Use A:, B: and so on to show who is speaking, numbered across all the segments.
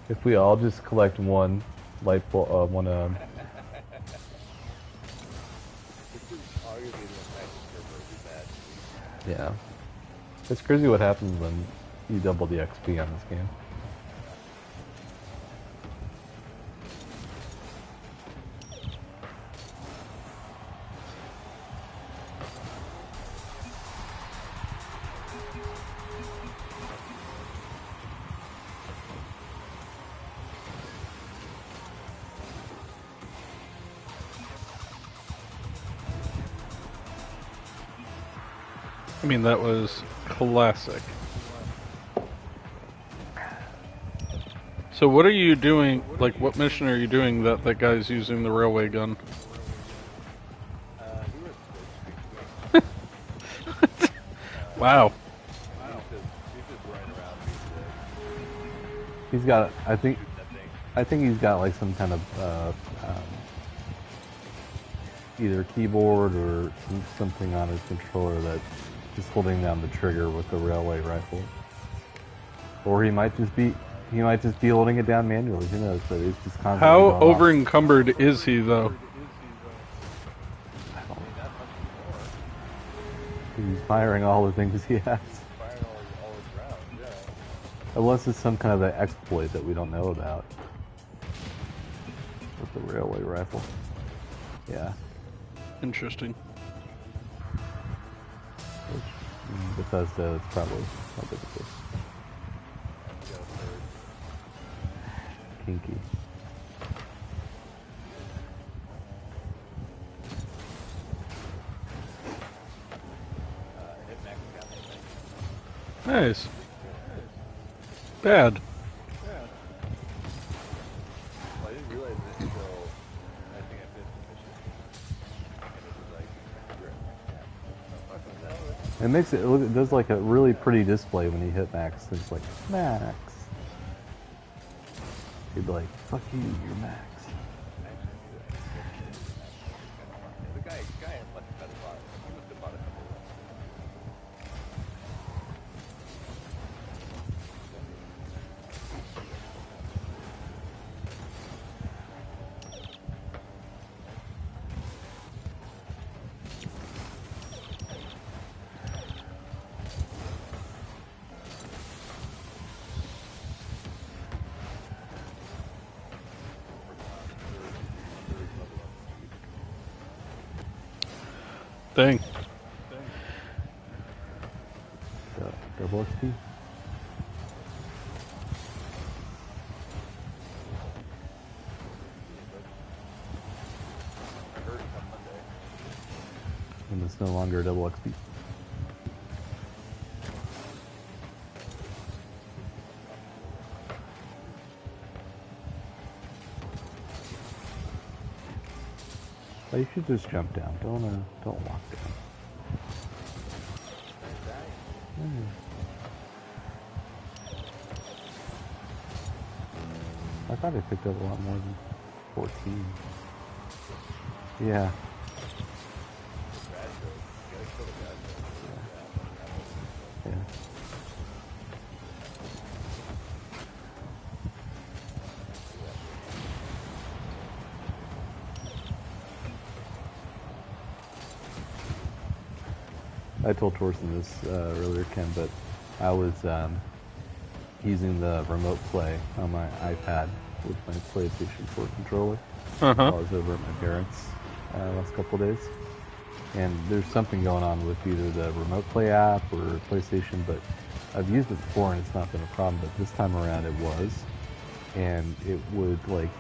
A: If we all just collect one light bulb, one
B: This is arguably the most active server we've had.
A: yeah. It's crazy what happens when you double the XP on this game.
C: I mean, that was classic. So what are you doing, like what mission are you doing that that guy's using the railway gun?
B: We were split screen.
C: Wow.
B: He's just running around being
A: He's got, I think
B: that thing.
A: he's got like some kind of either keyboard or something on his controller that just holding down the trigger with the railway rifle. Or he might just be holding it down manually. Who knows? But it's just constantly
C: How
A: going off.
C: over encumbered is he though?
A: He's firing all the things he has.
B: Firing all his rounds, yeah.
A: Unless it's some kind of an exploit that we don't know about. With the railway rifle. Yeah.
C: Interesting.
A: Which, Bethesda, it's probably not difficult. Kinky.
C: Nice. Bad.
B: Well, I didn't realize it until I think I finished the mission. And it was like, you're at max cap.
A: It makes it does like a really pretty display when you hit max. It's like, max. You'd be like, fuck you, you're max.
B: The guy must have bought. He must have bought a couple of
C: Dang.
A: Double XP.
B: I heard it on Monday.
A: And it's no longer double XP. Oh, you should just jump down. Don't walk down. I thought I picked up a lot more than 14. Yeah. Yeah. I told Torsten this earlier, Ken, but I was using the remote play on my iPad with my PlayStation 4 controller while I was over at my parents' last couple of days. And there's something going on with either the remote play app or PlayStation, but I've used it before and it's not been a problem, but this time around it was. And it would like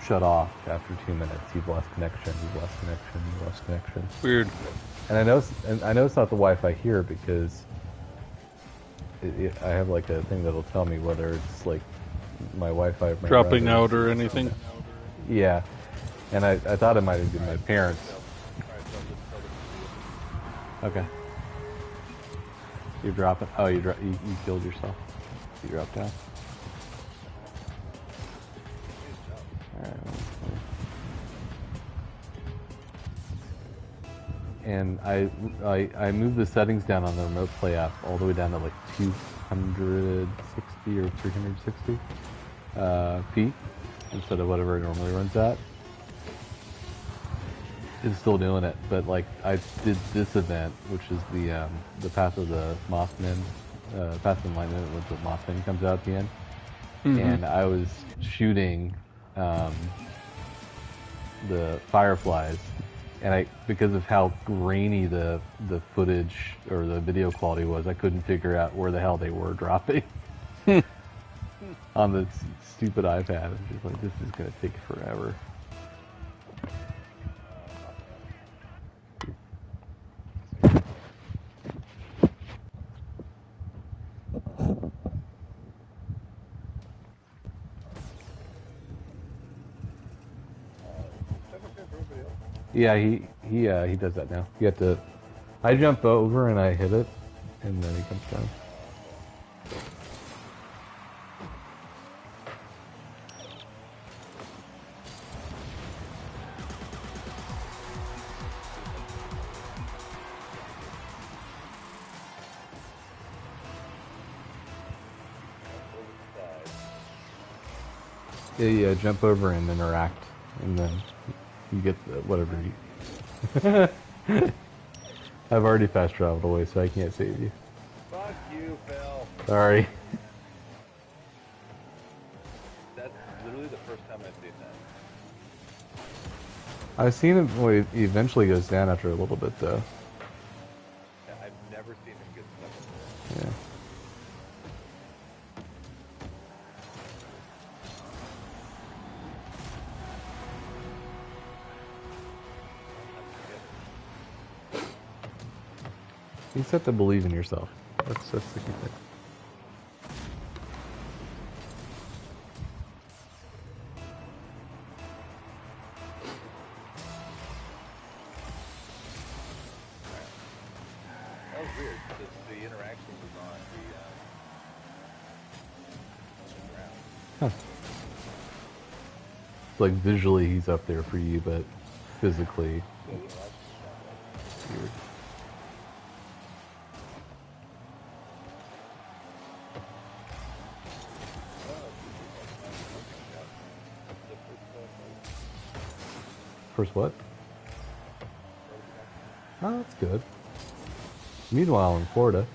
A: shut off after 2 minutes. You've lost connection, you've lost connection, you've lost connection.
C: Weird.
A: And I know it's not the Wi-Fi here because I have like a thing that'll tell me whether it's like my Wi-Fi
C: Dropping out or anything.
A: Yeah, and I thought it might have been my parents. Okay. You're dropping. Oh, you killed yourself. You dropped down. Alright. And I moved the settings down on the remote play app all the way down to like 260 or 360, peak instead of whatever it normally runs at. It's still doing it, but like I did this event, which is the Path of the Mothman, Path of the Enlightenment, when the Mothman comes out at the end, and I was shooting the fireflies, and because of how grainy the footage or the video quality was, I couldn't figure out where the hell they were dropping on the stupid iPad. I'm just like, this is gonna take forever. Yeah, he does that now. You have to. I jump over and I hit it, and then he comes down. Yeah, you jump over and interact, and then you get whatever you... I've already fast traveled away, so I can't save you.
B: Fuck you, Phil.
A: Sorry.
B: That's literally the first time I've seen that.
A: I've seen him. Well, he eventually goes down after a little bit, though.
B: Yeah, I've never seen him get stuck before.
A: Yeah. You just have to believe in yourself. That's the key thing.
B: That was weird. The interaction was on the ground.
A: Huh. It's like visually he's up there for you, but physically it's weird. First what? Oh, that's good. Meanwhile, in Florida.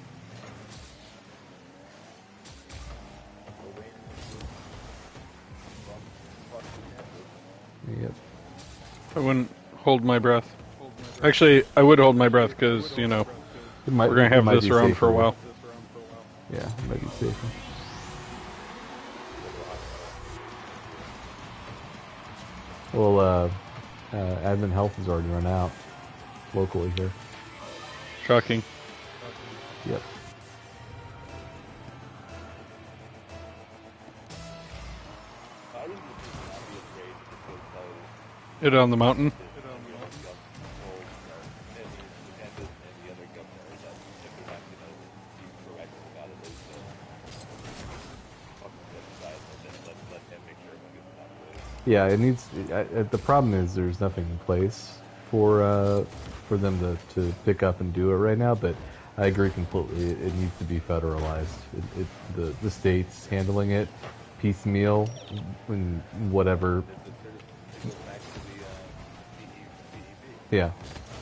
A: Yep.
C: I wouldn't hold my breath. Actually, I would hold my breath because, you know, we're going to have this around for a while.
A: Yeah, it might be safer. Well, admin health has already run out locally here.
C: Shocking.
A: Yep.
C: It on the mountain?
A: Yeah, it needs. The problem is there's nothing in place for them to pick up and do it right now. But I agree completely. It needs to be federalized. The states handling it piecemeal and whatever. Yeah,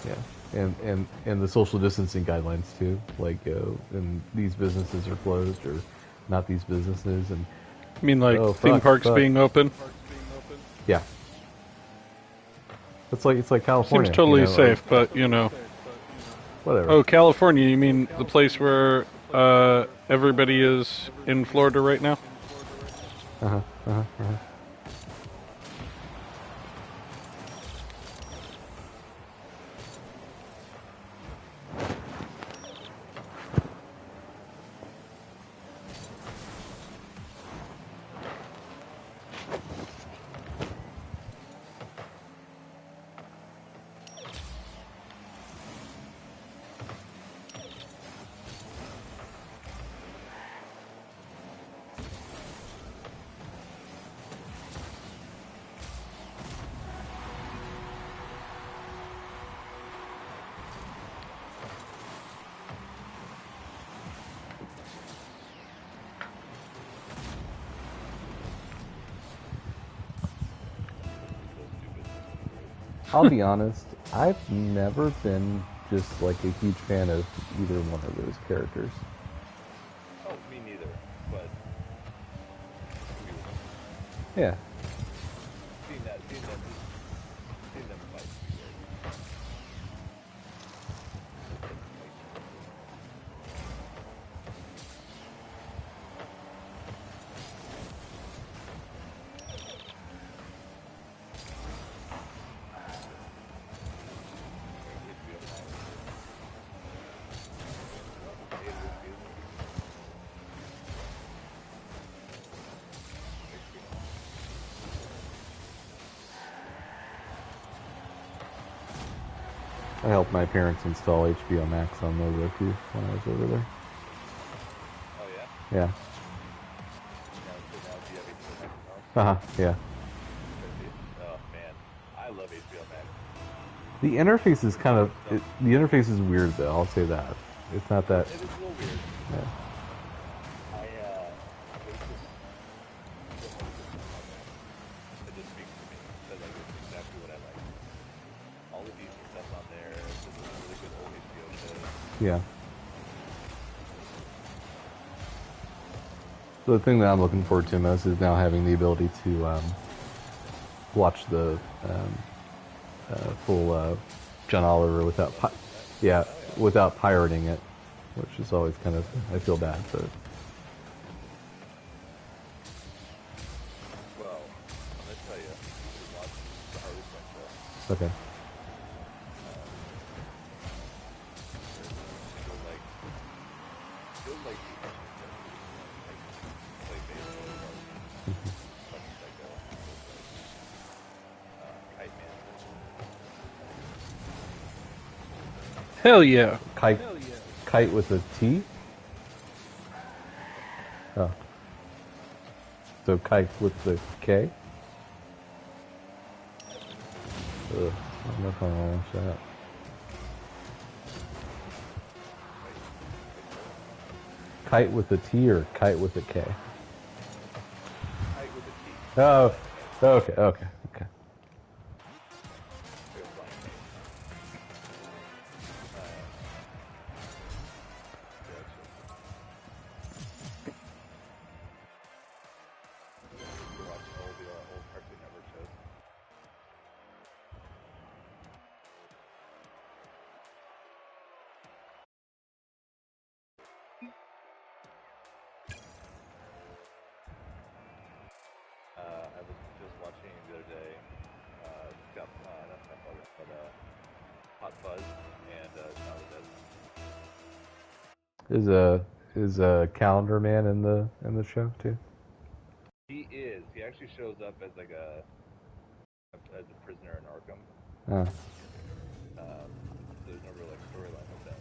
A: yeah, and the social distancing guidelines too. Like, and these businesses are closed or not these businesses, and
C: I mean, like theme parks being open.
A: Yeah, it's like California.
C: Seems totally
A: you know,
C: safe,
A: like,
C: but you know.
A: Whatever.
C: Oh, California? You mean the place where everybody is in Florida right now?
A: Uh-huh. I'll be honest, I've never been just like a huge fan of either one of those characters.
B: Oh, me neither. But
A: Yeah.
B: seeing them fight.
A: I helped my parents install HBO Max on their Roku when I was over there.
B: Oh yeah.
A: Yeah.
B: Now do you have HBO Max now?
A: Yeah.
B: Oh man, I love HBO Max.
A: The interface is kind of the interface is weird though. I'll say that it's not that.
B: It is a little weird.
A: Yeah.
B: It just speaks to me because like it's exactly what I like. All the decent stuff on there. There's some really good old HBO shows.
A: Yeah. So the thing that I'm looking forward to most is now having the ability to watch the full John Oliver without without pirating it, which is always kind of, I feel bad, but
B: Well, I'm gonna tell you, you should watch the Harley Quinn show.
A: okay.
B: Feel like the play baseball, fucking psycho, Kite Man.
C: Hell yeah.
A: Kite with a T? Oh. So kite with the K? Ugh, I don't know if I want to watch that. Kite with a T or kite with a K?
B: Kite with a T.
A: Oh, okay.
B: I was just watching the other day, not Scott Pilgrim, but Hot Fuzz and Shaun of the Dead.
A: Is a calendar man in the show too?
B: He is. He actually shows up as like a prisoner in Arkham. There's no real like storyline with that.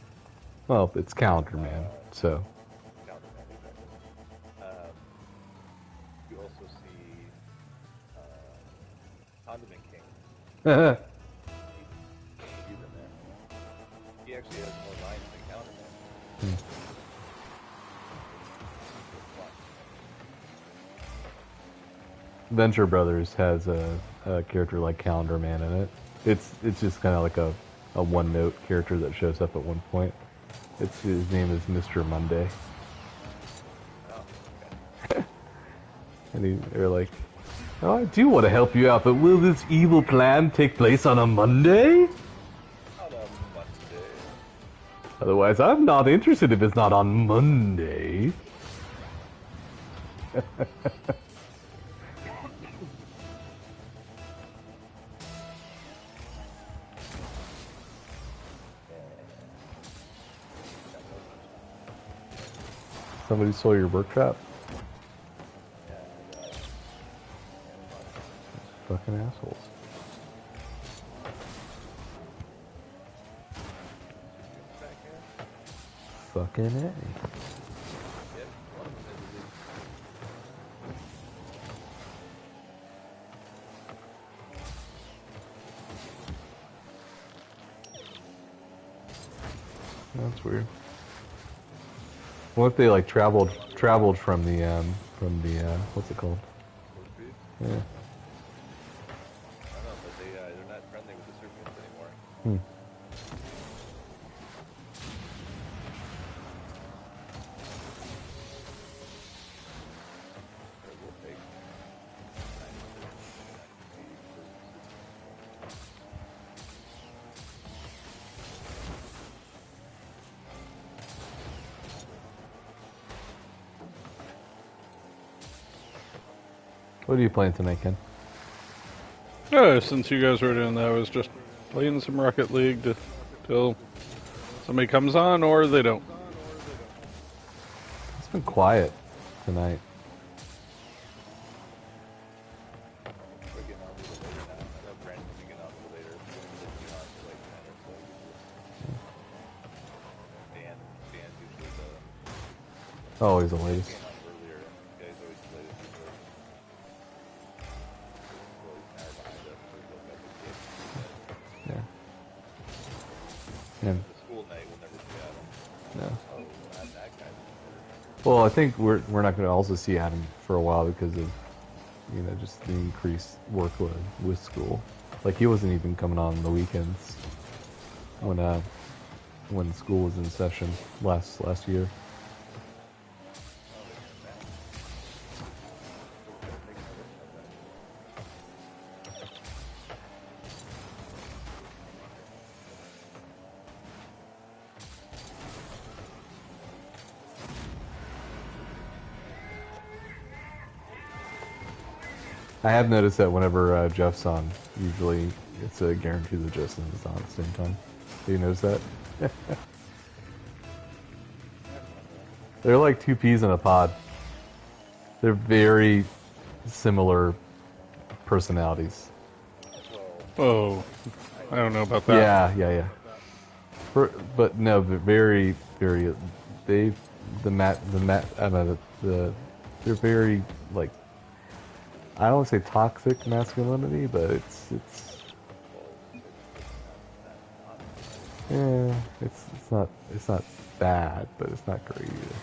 A: Well, it's calendar man, so.
B: Calendar Man, exactly. You also see Condiment King. He's in there. He actually has more lines than Calendar Man.
A: Venture Brothers has a character like Calendar Man in it. It's just kind of like a one-note character that shows up at one point. His name is Mr. Monday.
B: Oh, okay.
A: And they're like, oh, I do want to help you out, but will this evil plan take place on a Monday?
B: On a Monday.
A: Otherwise, I'm not interested if it's not on Monday. Somebody stole your work trap? Fucking assholes. Fucking A. That's weird. What if they like traveled from the what's it called? Yeah.
B: I don't know, but they're not friendly with the
A: Hmm. What are you playing tonight, Ken?
C: Since you guys were doing that, I was just playing some Rocket League till somebody comes on or they don't.
A: It's been quiet tonight.
B: We're getting on a little later now. I know Brandon will be getting on a little later. We're getting on to like 10 or so usually. Dan's usually the...
A: Always the latest.
B: Getting on earlier, and this guy's always the latest usually. Well, he's an hour behind us, so he goes back to the game.
A: Yeah. Yeah.
B: The school night will never see Adam.
A: No.
B: Oh, not that guy.
A: Well, I think we're not going to also see Adam for a while because of, just the increased workload with school. Like he wasn't even coming on the weekends when school was in session last year. I have noticed that whenever Jeff's on, usually it's a guarantee that Justin is on at the same time. Do you notice that? They're like two peas in a pod. They're very similar personalities.
C: Oh, I don't know about that.
A: Yeah. But no, but very. I don't know, they're very like. I don't want to say toxic masculinity, but it's not bad, but it's not great either.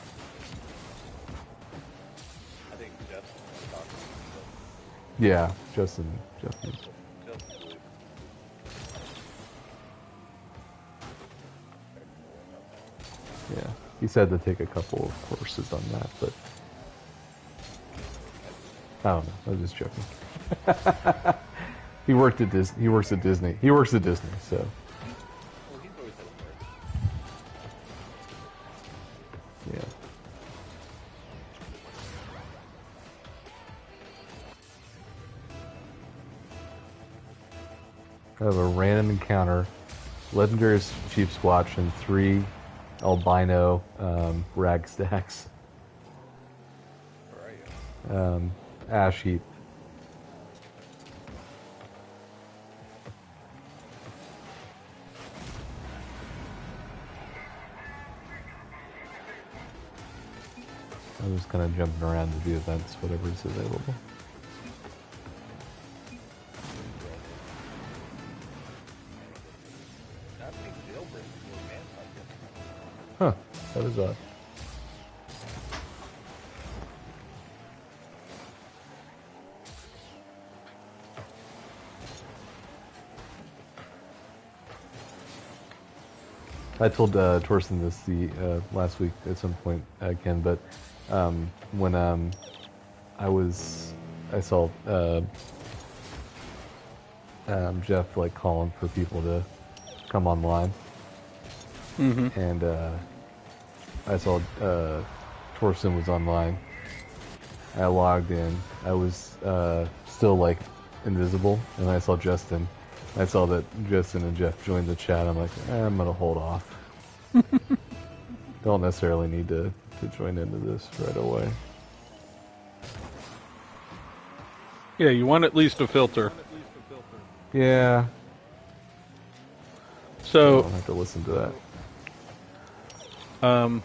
B: I think Justin was talking
A: Yeah, Justin.
B: Justin's really...
A: Yeah, he said to take a couple of courses on that, but I don't know. I was just joking. He works at Disney. He works at Disney, so.
B: Well, he's always had a work.
A: Yeah. I have a random encounter, legendary Chief Squatch, and 3 albino rag stacks.
B: Where are you?
A: Ash heap. I'm just kind of jumping around to the events, whatever is available.
B: Not being jailbreak before manhunt.
A: Huh, that is odd. I told Torsten this last week at some point again, but when I saw Jeff like calling for people to come online, and I saw Torsten was online. I logged in. I was still like invisible, and I saw Justin. I saw that Justin and Jeff joined the chat. I'm like, I'm gonna hold off. Don't necessarily need to join into this right away.
C: Yeah, you want at least a filter.
A: Yeah.
C: So
A: I don't have to listen to that.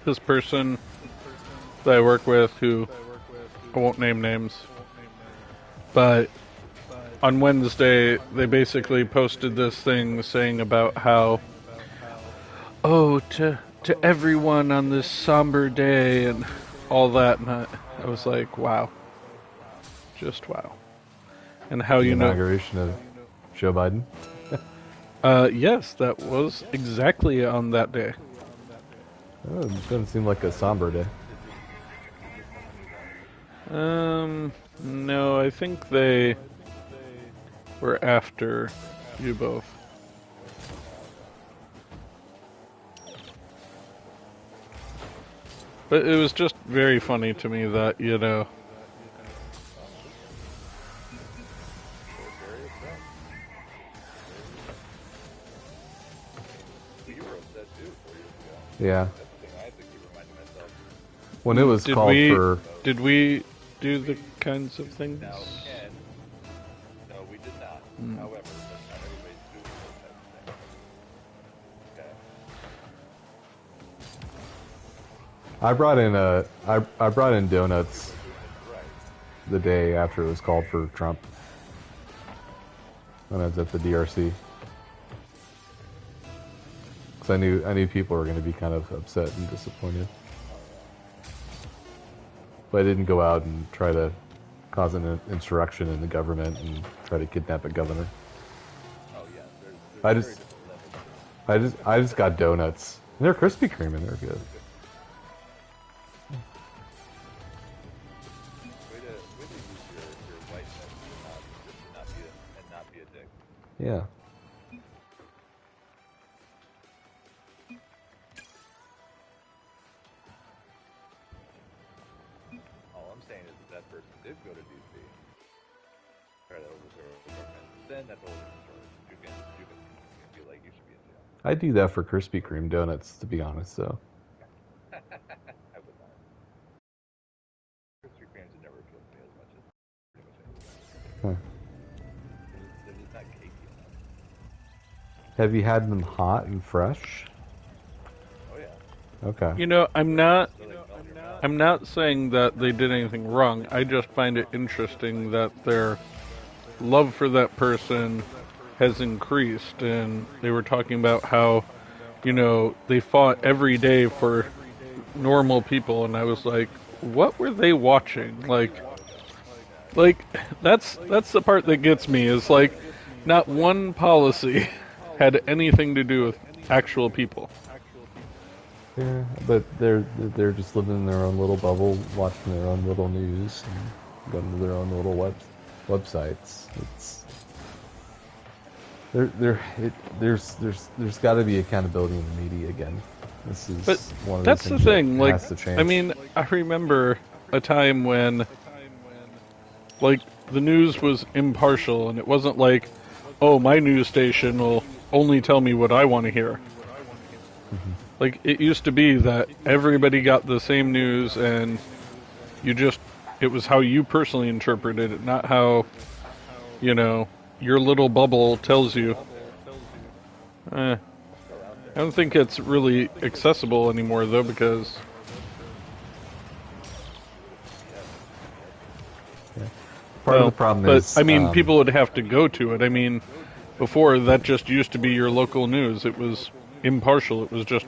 C: This person that I work with, who I won't name names, but on Wednesday they basically posted this thing saying about how, to everyone on this somber day and all that, and I was like, wow, just wow. And how
A: The
C: you know?
A: inauguration of Joe Biden.
C: Yes, that was exactly on that day.
A: Oh, it doesn't seem like a somber day.
C: No, I think they were after you both. But it was just very funny to me that, you know...
A: Yeah.
B: That's the thing I have to keep reminding myself.
A: When it was called for...
C: Did we do the kinds of things?
B: Now, Ken, no, we did not. However, that's not everybody's doing those types of things. Okay.
A: I brought in donuts
B: Right.
A: the day after it was called for Trump. When I was at the DRC. Because I knew people were going to be kind of upset and disappointed. But I didn't go out and try to cause an insurrection in the government and try to kidnap a governor.
B: Oh yeah, there's very different levels.
A: I just got donuts. And they're Krispy Kreme and they're good.
B: Way to use your whiteness and not be a dick.
A: Yeah.
B: All I'm saying is that person did go to DC, try to overthrow the government. Then that's a whole different story. You can feel like you should be in jail.
A: I do that for Krispy Kreme donuts, to be honest, so.
B: I would not. Krispy Kremes have never appealed to me as much as pretty much anything else.
A: Huh.
B: They're just not cakey enough.
A: Have you had them hot and fresh?
B: Oh yeah.
A: Okay.
C: You know, I'm not
B: They're like melt your mouth.
C: I'm not saying that they did anything wrong. I just find it interesting that their love for that person has increased, and they were talking about how, you know, they fought every day for normal people, and I was like, what were they watching? Like that's the part that gets me, is like not one policy had anything to do with actual people.
A: Yeah, but they're just living in their own little bubble, watching their own little news, and going to their own little websites. It's there's got to be accountability in the media again. This is
C: But
A: one of
C: that's
A: those
C: the
A: things
C: thing,
A: that
C: like,
A: has to change.
C: I mean, I remember a time when, like, the news was impartial, and it wasn't like, oh, my news station will only tell me what I want to hear. Like, it used to be that everybody got the same news, and it was how you personally interpreted it, not how, you know, your little bubble tells you. I don't think it's really accessible anymore, though, because...
A: Part of the problem is,
C: I mean, people would have to go to it. I mean, before, that just used to be your local news. It was impartial. It was just,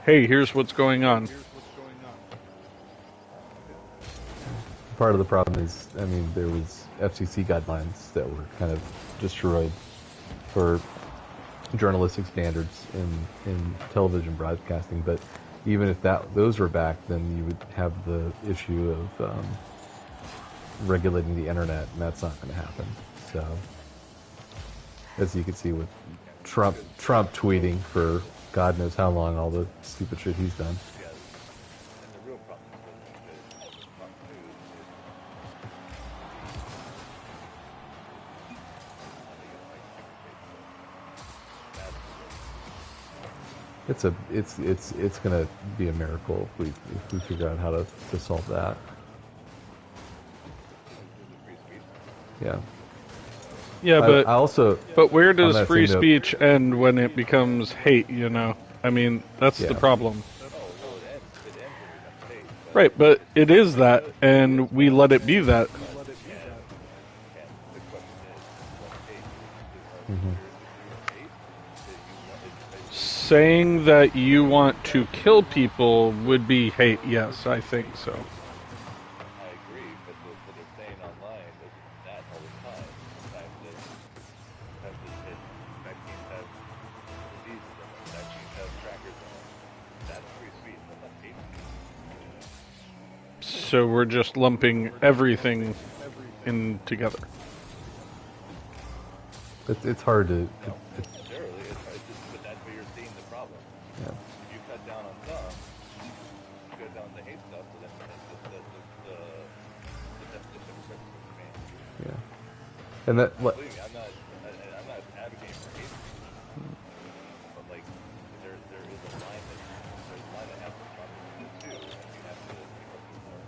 C: hey, here's what's going on.
A: part of the problem is, I mean, there was FCC guidelines that were kind of destroyed for journalistic standards in television broadcasting. But even if those were back, then you would have the issue of regulating the internet, and that's not going to happen. So, as you can see with Trump tweeting for God knows how long, all the stupid shit he's done.
B: Yes. And the real problem is that Fox News
A: It's gonna be a miracle if we figure out how to solve that. Yeah.
C: Yeah, but
A: I also,
C: but where
A: on
C: does
A: that
C: free
A: same note-
C: speech end when it becomes hate, you know? I mean, that's
A: Yeah.
C: the problem.
B: it ends when it becomes hate. But
C: Right, but it is that, and we let it be that.
B: and the question is, what's hate?
A: Mhm.
B: Hate?
C: Saying that you want to kill people would be hate, yes, I think so.
B: I agree, but they're saying online that all the time.
C: So we're just lumping everything in together.
A: It's hard to.
B: No, necessarily. It's just, but that's where you're seeing the problem.
A: Yeah.
B: If you cut down on some, you cut down on the hate stuff, so then the definition of critical expands.
A: Yeah. And that what.
B: Believe me, I'm not advocating for hate speech, but like there is a line that has to be crossed between the two, and you have to pick up the more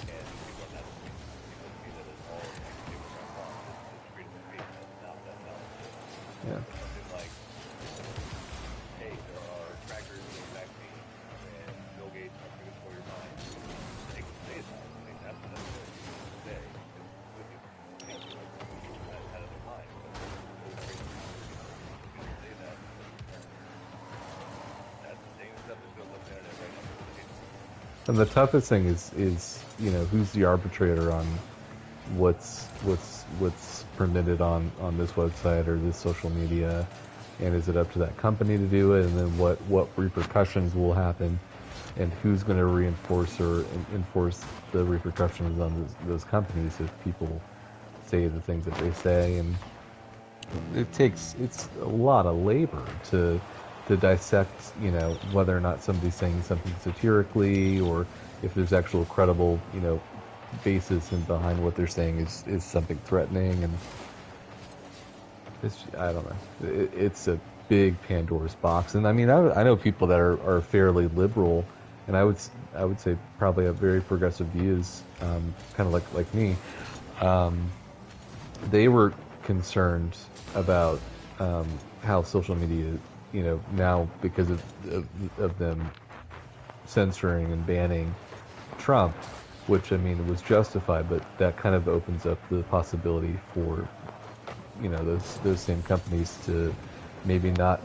B: and people are not people see that as all people are wrong. It's freedom of speech. That's not
A: Yeah.
B: something like, hey, there are crackers in vaccine, and Bill Gates wants to control your mind. They can say that. Like, that's what they say. With you, think you out of their mind. But they say that. That's the same stuff that shows up on the internet right now.
A: And the toughest thing is who's the arbitrator on what's permitted on this website or this social media, and is it up to that company to do it, and then what repercussions will happen, and who's going to reinforce or enforce the repercussions on those companies if people say the things that they say. And it's a lot of labor to dissect whether or not somebody's saying something satirically, or if there's actual credible basis in behind what they're saying is something threatening. And I don't know, it's a big Pandora's box. And I mean, I know people that are fairly liberal, and I would say probably have very progressive views, kind of like me. They were concerned about how social media, now because of them censoring and banning Trump, which I mean was justified, but that kind of opens up the possibility for those same companies to maybe not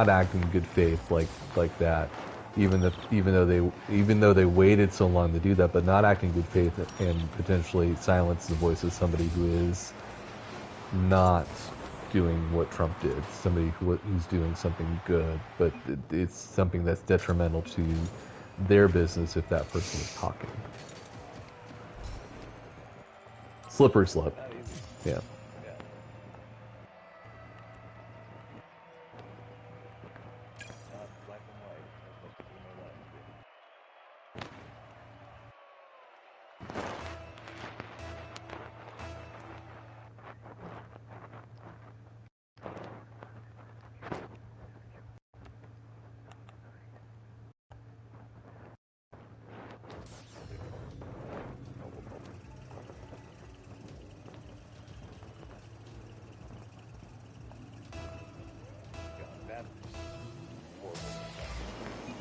A: act in good faith like that, even though they waited so long to do that, but not act in good faith and potentially silence the voice of somebody who is not doing what Trump did, somebody who's doing something good, but it's something that's detrimental to their business if that person is talking. Slippery slope. Yeah.
B: Not black and white, as most people may like to be.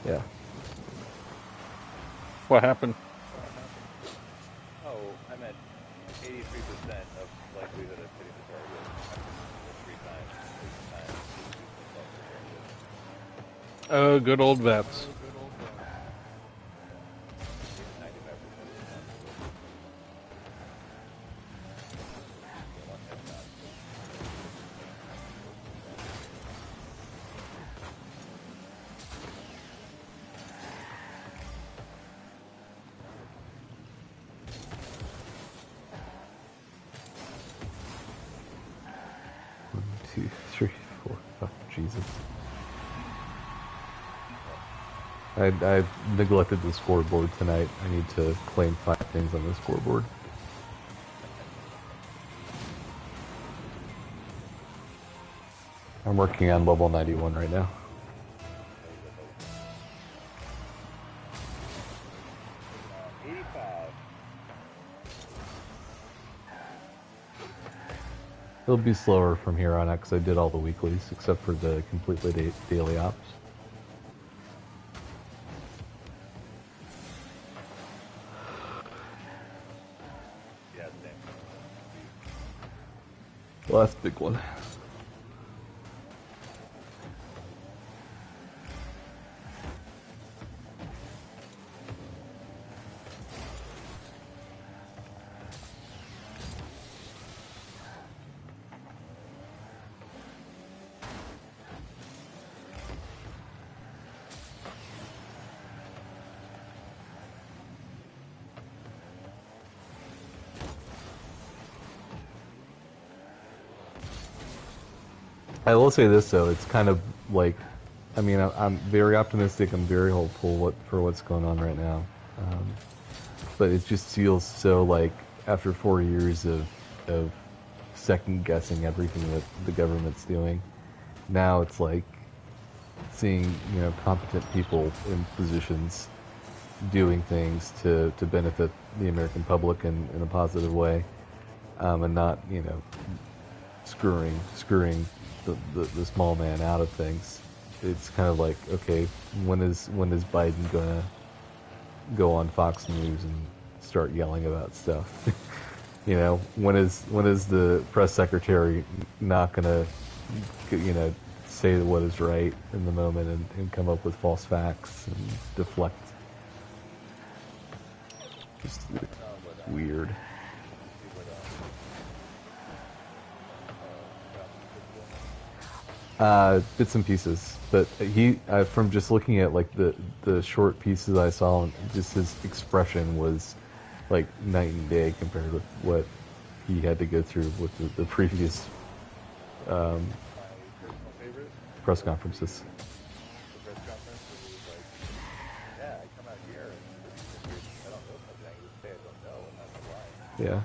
A: Yeah.
C: What happened?
B: Oh, I'm at 83% of likelihood of hitting the target after 3 times.
C: Oh, good old vets.
A: 1, 2, 3, 4. Oh, Jesus. I neglected the scoreboard tonight. I need to claim 5 things on the scoreboard. I'm working on level 91 right now. It'll be slower from here on out because I did all the weeklies except for the completely daily ops. The last big one. I will say this though, it's kind of like, I mean, I'm very optimistic. I'm very hopeful for what's going on right now, but it just feels so like after 4 years of second guessing everything that the government's doing, now it's like seeing competent people in positions doing things to benefit the American public in a positive way, and not screwing the small man out of things. It's kind of like, okay, when is Biden gonna go on Fox News and start yelling about stuff? When is the press secretary not gonna say what is right in the moment and come up with false facts and deflect? Just weird. Bits and pieces, but from just looking at like the short pieces I saw, just his expression was like night and day compared with what he had to go through with the previous press conferences.
B: The press conference, and he was like, "Yeah, I come out here and I don't know something. I can just say I don't know, and that's a lie."
A: Yeah.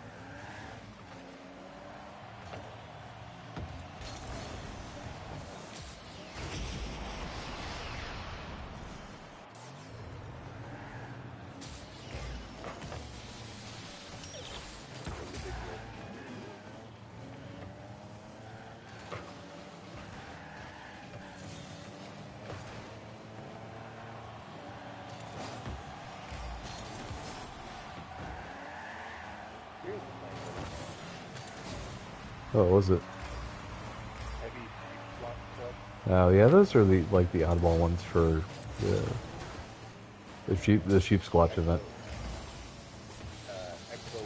A: What was it?
B: Heavy sheep block stuff.
A: Oh yeah, those are the oddball ones for the sheep squatch event.
B: Exo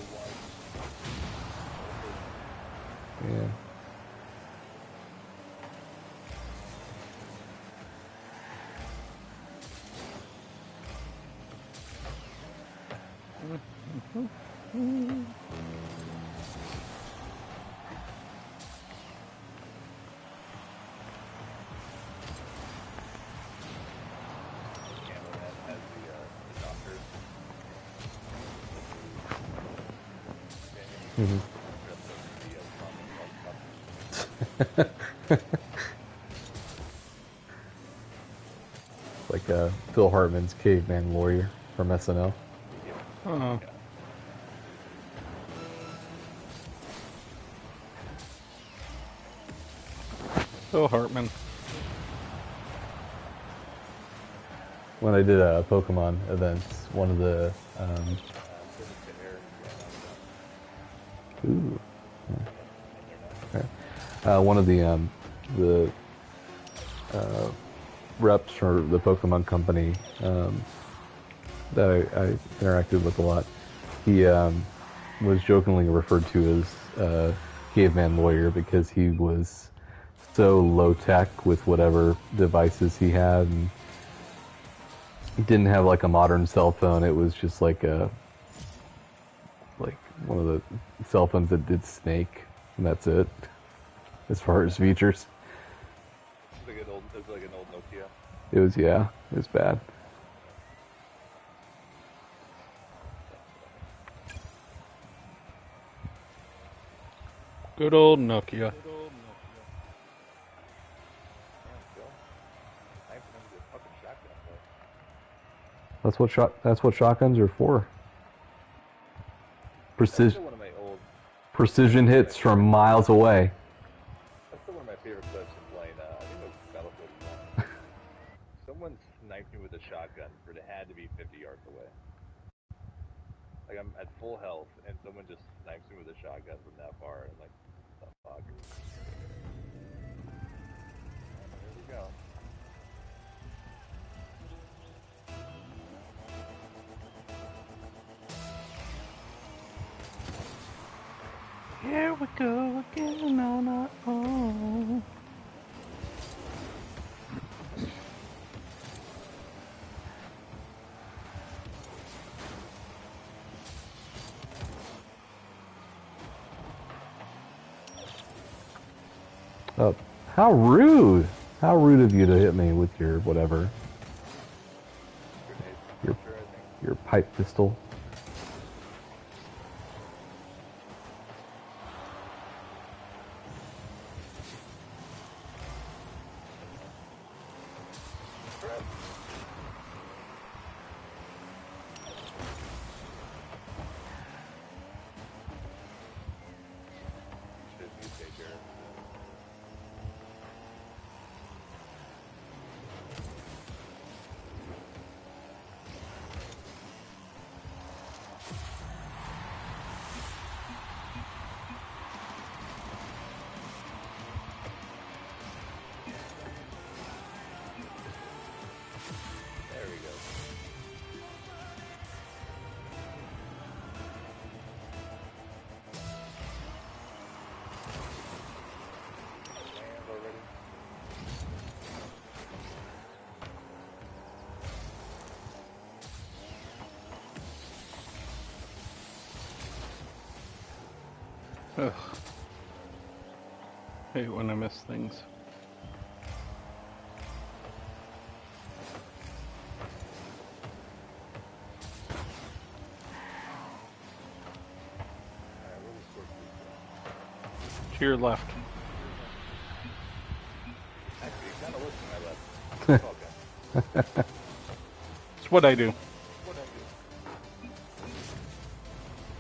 B: 1.
A: Yeah. Mm-hmm. Like Phil Hartman's caveman warrior from SNL.
C: Oh. Phil Hartman.
A: When I did a Pokemon event, one of the ooh, okay. One of the reps for the Pokemon company that I interacted with a lot, he was jokingly referred to as caveman lawyer because he was so low tech with whatever devices he had, and he didn't have like a modern cell phone. It was just like one of the cell phones that did Snake, and that's it as far as features.
B: It was like an old Nokia.
A: It was bad.
C: Good old Nokia.
A: That's what shotguns are for. Precision hits from miles away.
B: That's still one of my favorite clips from playing. I think it was Battlefield 1. Someone sniped me with a shotgun, but it had to be 50 yards away. Like I'm at full health, and someone just snipes me with a shotgun from that far, and like, what the fuck? There we go.
C: Here we go again on our own.
A: How rude! How rude of you to hit me with your whatever.
B: Grenade. Sure, I think.
A: Your pipe pistol.
B: Crap. Should be safe here. There we go. Land already.
C: Ugh. Hate when I miss things.
B: Alright, where was Scorpion?
C: To your left.
B: Actually, it kind of looks to my left. Okay.
C: It's what I do.
B: What I do.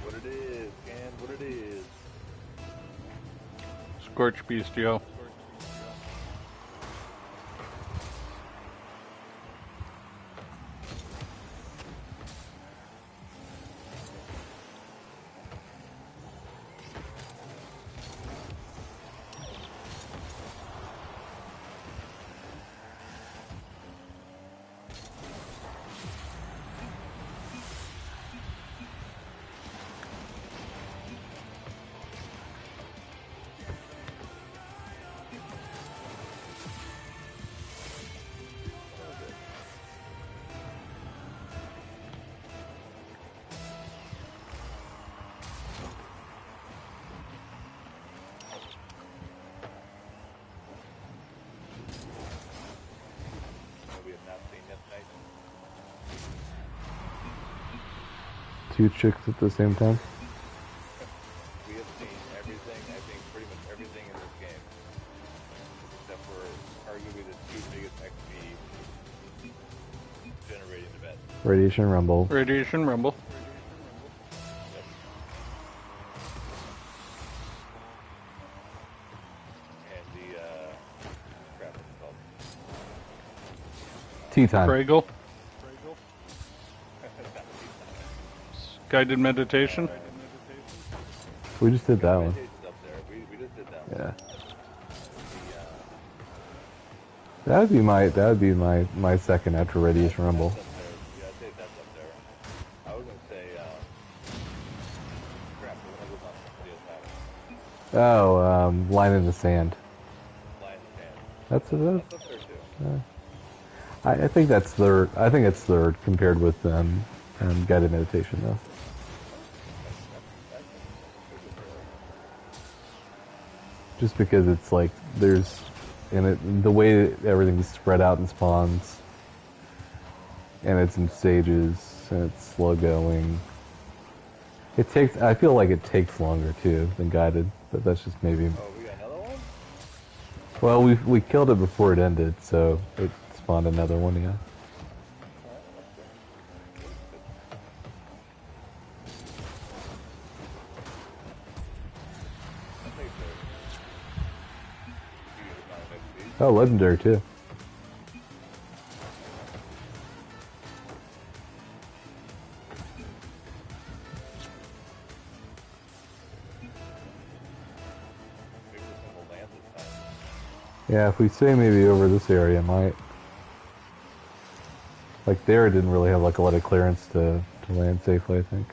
B: What it is, and what it is.
C: Scorch Beast, yo.
B: That we have not seen yet tonight.
A: Two chicks at the same time.
B: We have seen everything, I think pretty much everything in this game. Except for arguably the two biggest XP generating events.
A: Radiation Rumble.
C: Radiation Rumble.
B: Yep. And the, crap, what's it called?
A: Tea time.
C: Fraggle. Guided meditation.
A: We just did that one.
B: Meditation's up there. We just did that one.
A: Yeah.
B: The,
A: That would be my second after Radiation Rumble.
B: that's up there. Yeah, I'd say that's up there. I was gonna say, crap, the one that was on somebody else's house.
A: Oh, Line in the Sand.
B: Lion in the Sand.
A: That's
B: That's up there too.
A: I think that's third. I think it's third compared with Guided Meditation though. Just because it's like there's the way that everything's spread out and spawns, and it's in stages and it's slow going. It takes. I feel like it takes longer too than Guided, but that's just maybe.
B: Oh, we got another one?
A: Well, we killed it before it ended, so it spawned another one. Yeah. Oh, legendary too. Yeah, if we stay maybe over this area, might. Like there, it didn't really have like a lot of clearance to land safely, I think.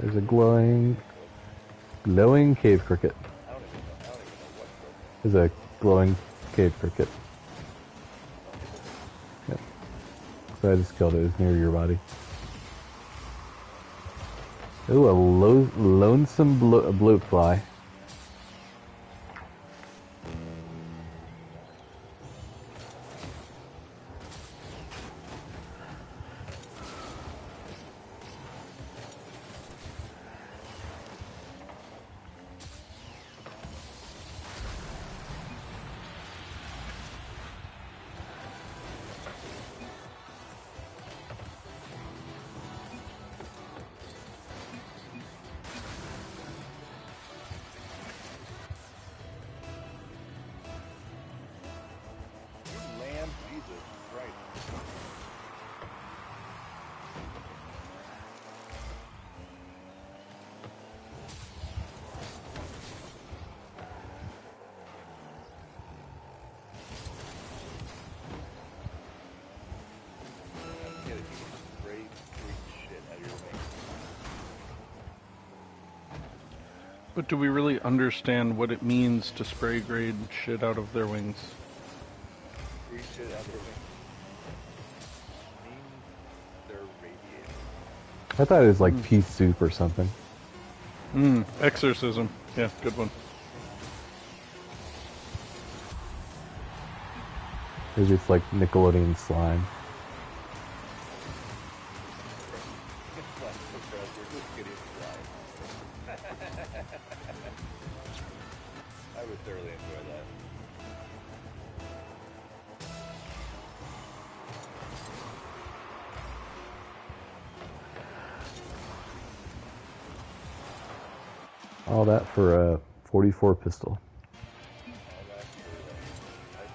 A: There's a glowing cave cricket.
B: I don't even know what cricket.
A: There's a glowing cave cricket. Yep. So I just killed it. It was near your body. Ooh, a lonesome bloat fly.
B: Land, Jesus Christ. I'm kidding. You can spray green shit out of your wings.
C: But do we really understand what it means to spray grade shit out of their wings?
B: Green shit out of their wings. Means they're radiating.
A: I thought it was like pea soup or something.
C: Exorcism. Yeah, good one.
A: It's just like Nickelodeon slime.
B: It's like the press, we're just getting slime. I would thoroughly enjoy that.
A: All that for a 44 pistol.
B: All that for nice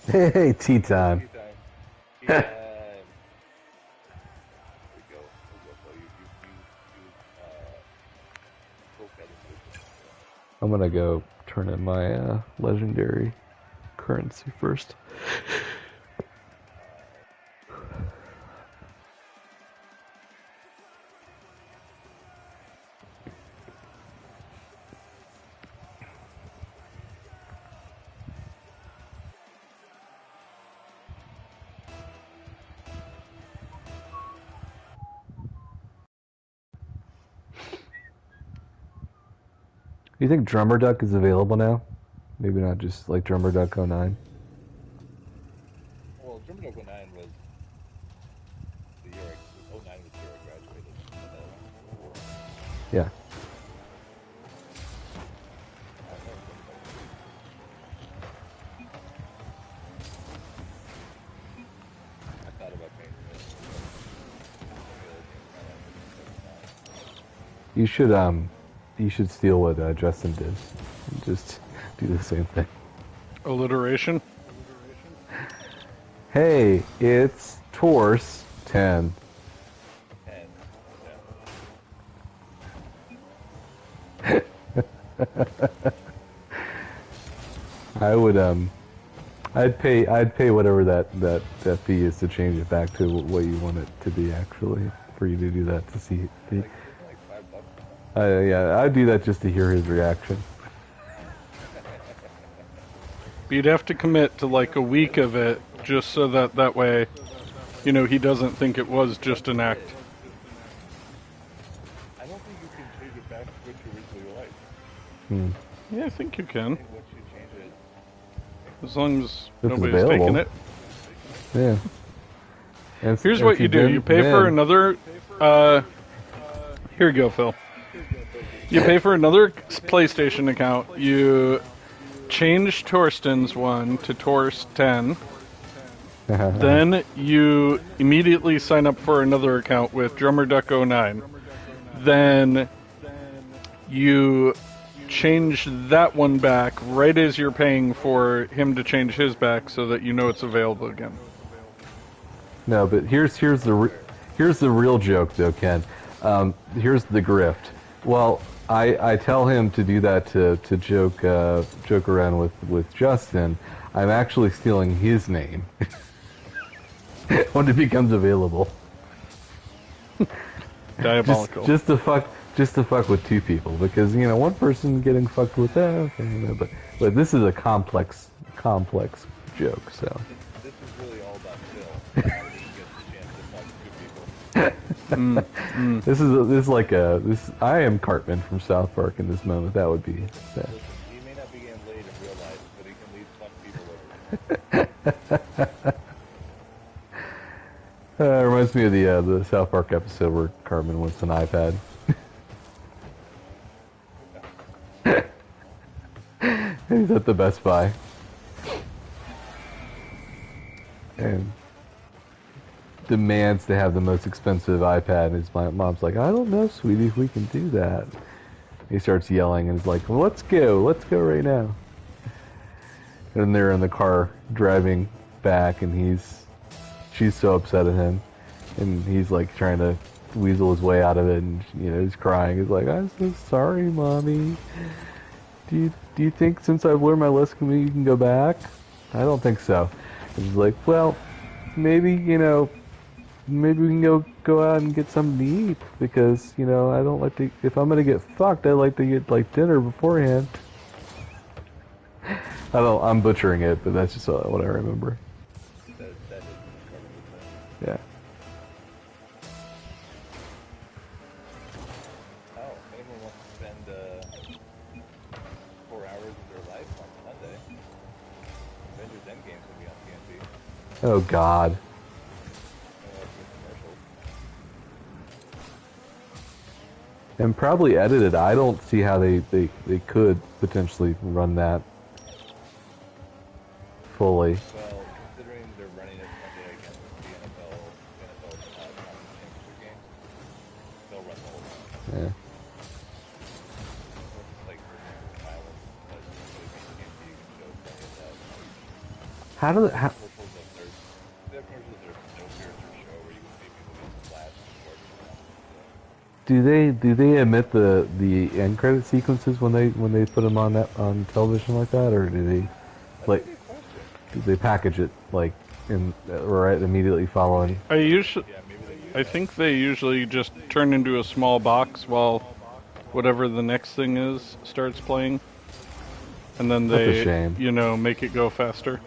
B: big,
A: Hey, tea time.
B: Tea time. Tea time. There we go. So you broke that into a
A: I'm gonna go turn in my legendary currency first. Do you think Drummer Duck is available now? Maybe not just like Drummer Duck 09.
B: Well, Drummer Duck 09 was the year 09 was the year I graduated.
A: Yeah.
B: I thought about changing it.
A: You should steal what Justin did. And just do the same thing.
C: Alliteration?
A: Hey, it's Torse 10.
B: And,
A: I would I'd pay whatever that fee is to change it back to what you want it to be actually for you to do that to see.
B: like $5.
A: Yeah, I'd do that just to hear his reaction.
C: You'd have to commit to like a week of it just so that way, you know, he doesn't think it was just an act.
B: I don't think you can change it back to what you originally liked.
C: Yeah, I think you can.
B: Once you change it,
C: As long as
A: If it's
C: nobody's
A: available.
C: taking it.
A: Yeah. And
C: Here's
A: if
C: what you do.
A: didn't,
C: You pay
A: then-
C: for another... here you go, Phil. You pay for another PlayStation account. You change Torsten's one to Torst 10. Then you immediately sign up for another account with Drummer Duck 09. Then you change that one back right as you're paying for him to change his back so that you know it's available again.
A: No, but here's the real joke though, Ken. Here's the grift. Well, I tell him to do that to joke around with Justin. I'm actually stealing his name. when it becomes available.
C: Diabolical.
A: Just to fuck with two people, because one person getting fucked with that, okay, but this is a complex joke, so.
B: This is really all about Phil. How he gets the chance to fuck two people.
A: This is like this. I am Cartman from South Park in this moment. That would be.
B: Listen, he may not be getting laid in real life, but he can at least fuck people over.
A: It reminds me of the South Park episode where Cartman wants an iPad. He's at the Best Buy. And demands to have the most expensive iPad. And his mom's like, I don't know, sweetie, if we can do that. He starts yelling and is like, well, let's go right now. And they're in the car driving back, and she's so upset at him, and he's like trying to weasel his way out of it, and he's crying. He's like, I'm so sorry, Mommy. Do you think since I've learned my lesson you can go back? I don't think so. And he's like, well, maybe we can go out and get something to eat, because I don't like to. If I'm gonna get fucked, I like to get like dinner beforehand. I'm butchering it, but that's just what I remember.
B: That is
A: Yeah.
B: Oh, if anyone wants to spend 4 hours of their life on Sunday, Avengers Endgame's gonna be on TNT.
A: Oh God. And probably edited. I don't see how they could potentially run that fully.
B: Well, considering they're running it Sunday against the NFL Conference Championship game, they'll run the whole thing.
A: Yeah.
B: Like, violence, but they can show plenty of that.
A: How do
B: They have commercials of their no character show where you can see people get splashed and tortured.
A: do they emit the end credit sequences when they put them on television like that, or do they like do they package it like in right immediately following?
C: I think they usually just turn into a small box while whatever the next thing is starts playing, and then
A: That's a
C: they
A: shame.
C: make it go faster.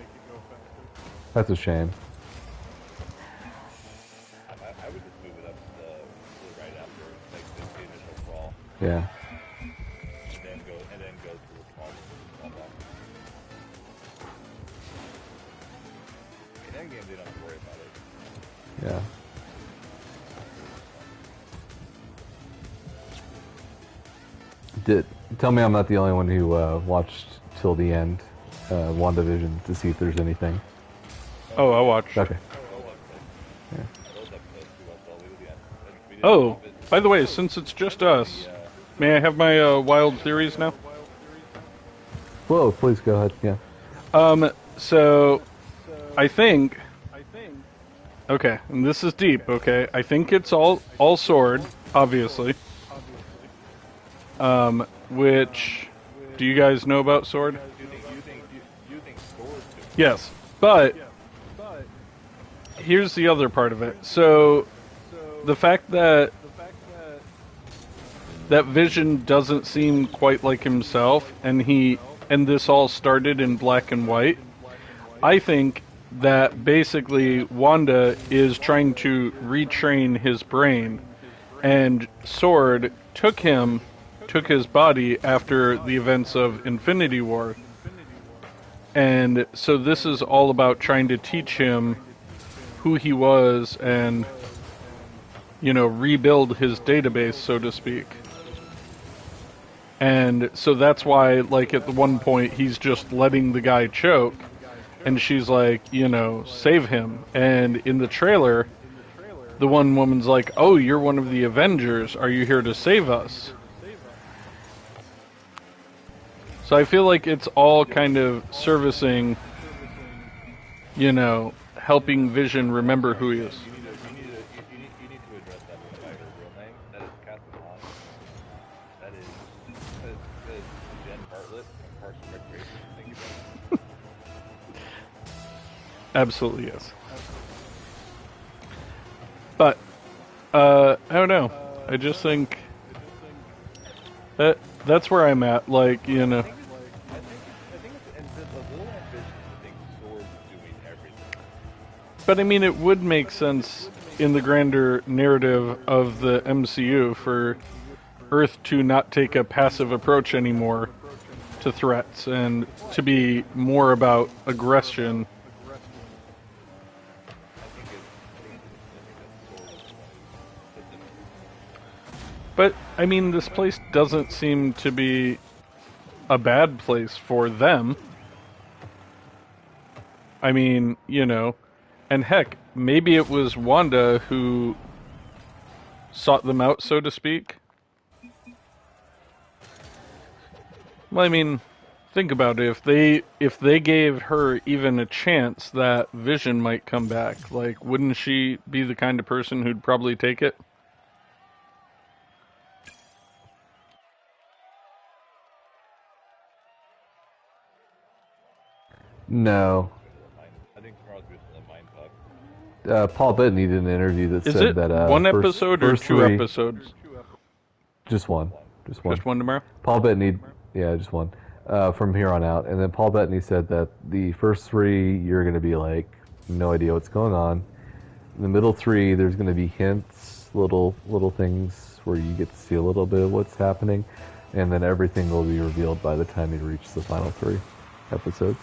A: That's a shame.
B: I would just move it up to right after, like the initial crawl,
A: Yeah.
B: and then go to the small box. In Endgame, they don't have to worry about it.
A: Yeah. Tell me I'm not the only one who watched till the end, WandaVision, to see if there's anything.
C: Oh, I watched.
A: Okay.
B: Those episodes we watched all the way to the end. And we didn't
C: Oh,
B: keep it-
C: by the way, since it's just us, may I have my wild theories now?
A: Whoa, please go ahead. Yeah.
C: So I think. Okay, and this is deep. Okay, I think it's all sword, obviously. Which do you guys know about sword?
B: You think Sword could
C: Yes, but here's the other part of it. So the fact that Vision doesn't seem quite like himself, and this all started in black and white. I think that basically Wanda is trying to retrain his brain, and Sword took his body after the events of Infinity War. And so this is all about trying to teach him who he was and, rebuild his database, so to speak. And so that's why, like, at the one point, he's just letting the guy choke, and she's like, save him. And in the trailer, the one woman's like, oh, you're one of the Avengers. Are you here to save us? So I feel like it's all kind of servicing, helping Vision remember who he is.
B: you need to address that by her real name. That is Catherine Hahn. That is Jen Bartlett from Parks and Recreation. Thank you very much.
C: Absolutely, yes. I don't know. I just think that's where I'm at. Like, you know.
B: I think it's, and the little ambition to think Sword's doing everything.
C: But I mean, it would make sense in the grander narrative of the MCU for Earth to not take a passive approach anymore to threats and to be more about aggression. But I mean, this place doesn't seem to be a bad place for them. I mean, you know, and heck, maybe it was Wanda who sought them out, so to speak. Well, I mean, think about it. If they gave her even a chance that Vision might come back, like, wouldn't she be the kind of person who'd probably take it?
A: No.
B: I think Charles was in the mind fuck.
A: Paul Bettany did an interview that
C: Is
A: said
C: it
A: that
C: one episode or
A: first
C: two
A: three,
C: episodes?
A: just one, just one.
C: Just one tomorrow?
A: Paul Bettany, yeah, just one. From here on out, and then Paul Bettany said that the first three you're going to be like, no idea what's going on. In the middle three, there's going to be hints, little things where you get to see a little bit of what's happening, and then everything will be revealed by the time you reach the final three episodes.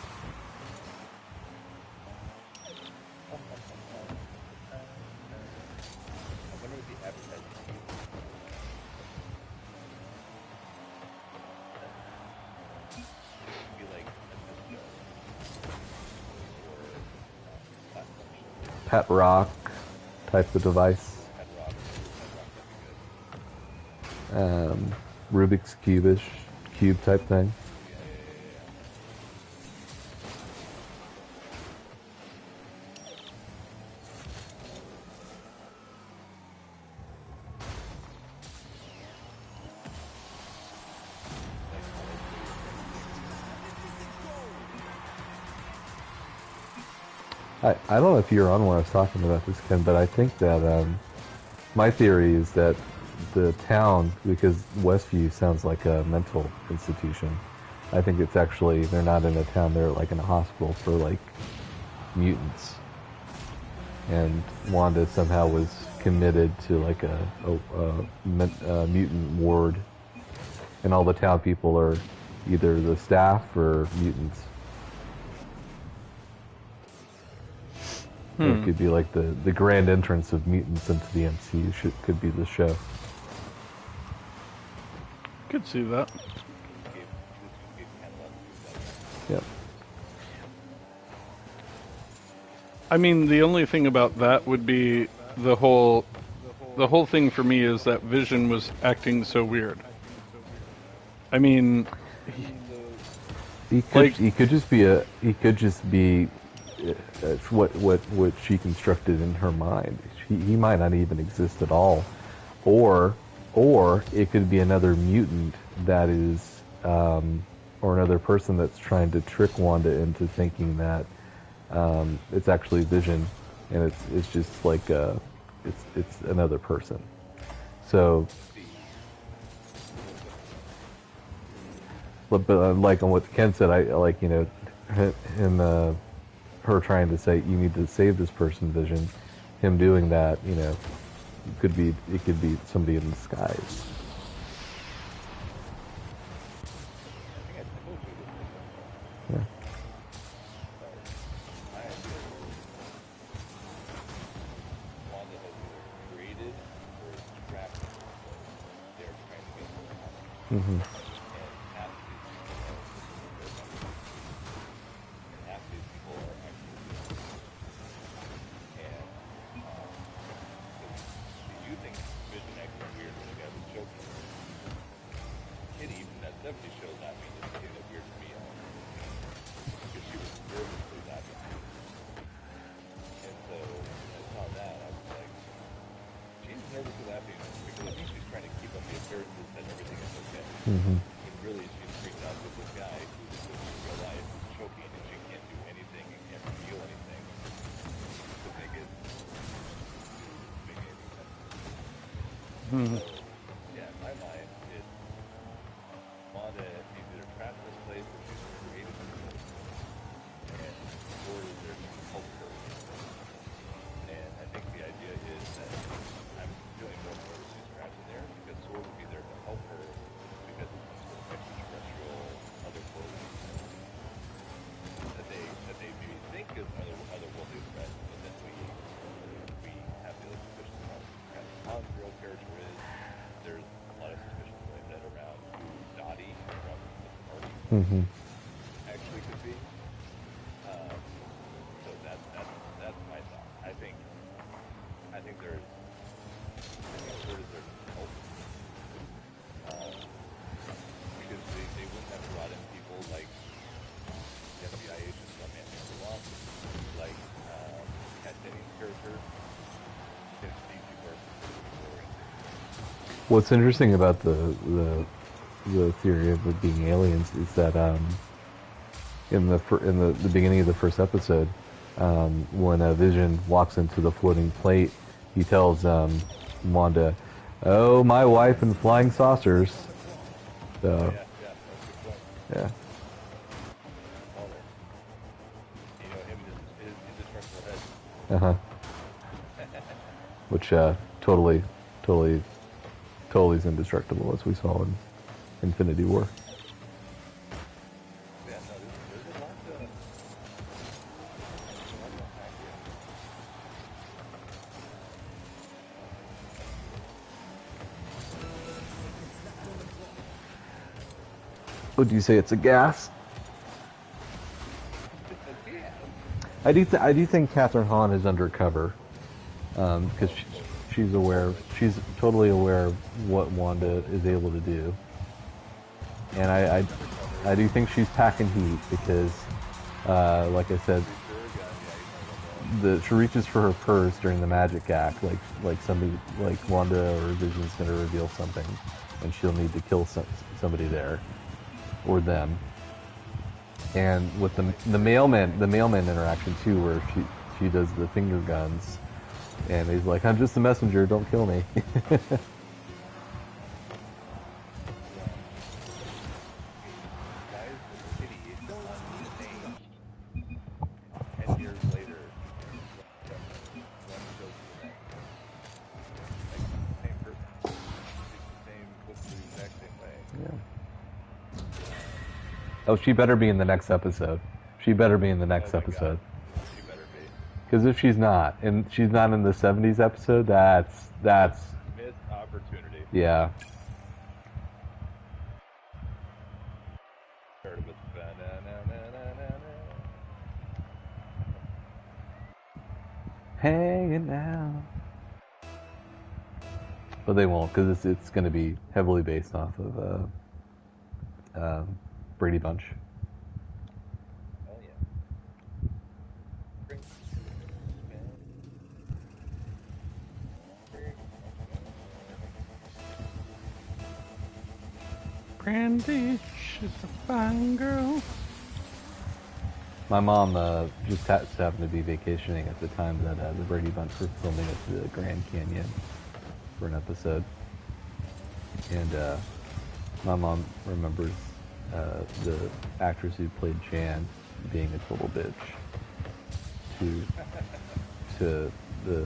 A: Pet rock type of device. Rubik's cube type thing. I don't know if you were on when I was talking about this, Ken, but I think that my theory is that the town, because Westview sounds like a mental institution, I think it's actually, they're not in a town, they're like in a hospital for like mutants. And Wanda somehow was committed to like a mutant ward, and all the town people are either the staff or mutants. It could be like the grand entrance of mutants into the MCU could be the show.
C: Could see that.
A: Yep.
C: I mean, the only thing about that would be the whole thing for me is that Vision was acting so weird. I mean,
A: he could just be what she constructed in her mind. He might not even exist at all, or it could be another mutant that is, or another person that's trying to trick Wanda into thinking that it's actually Vision, and it's just like it's another person. So, but like on what Ken said, I like, you know, in her trying to say you need to save this person, Vision, him doing that, you know, it could be somebody in disguise. Yeah. Mm-hmm. Mm-hmm.
B: When really she's freaked out with this guy who's in real life choking and she can't do anything and can't feel anything to make it any sense.
A: Mm-hmm.
B: actually could be. So that's my thought. I think there's sort of there's help because they wouldn't have brought in people like the FBI agents on Man One, like Kat Dennings' character. If these people are specifically oriented.
A: What's interesting about the theory of it being aliens is that in the beginning of the first episode, when Vision walks into the floating plate, he tells Wanda, "Oh, my wife and flying saucers." So
B: Yeah, that's a good point.
A: yeah,
B: All there. You know him and his indestructible head.
A: uh-huh. Which totally, totally, totally is indestructible, as we saw in Infinity War.
B: Yeah, no, there's a lot to unpack here.
A: Would you say it's a gas?
B: Yeah.
A: I do think Catherine Hahn is undercover because she's aware. She's totally aware of what Wanda is able to do, and I do think she's packing heat because, like I said, she reaches for her purse during the magic act, like somebody like Wanda or Vision's going to reveal something, and she'll need to kill somebody there or them. And with the mailman interaction too, where she does the finger guns, and he's like, "I'm just a messenger, don't kill me."
B: Why is the city unnamed 10 years later from one show to the next? Like, it's the same person. It's the same, looks the exact same way.
A: Yeah. Oh, she better be in the next episode. She better be in the next
B: Oh my
A: episode.
B: God. She better be.
A: Because if she's not, and she's not in the '70s episode, that's
B: Missed opportunity.
A: yeah.
B: Heard of it. Ba-na-na-na-na-na-na.
A: Hanging out. But they won't, because it's going to be heavily based off of Brady Bunch.
B: Oh yeah. Bring back. Bring
C: Brandy, she's a fine girl.
A: My mom just happened to be vacationing at the time that the Brady Bunch were filming at the Grand Canyon for an episode. And my mom remembers the actress who played Jan being a total bitch to the,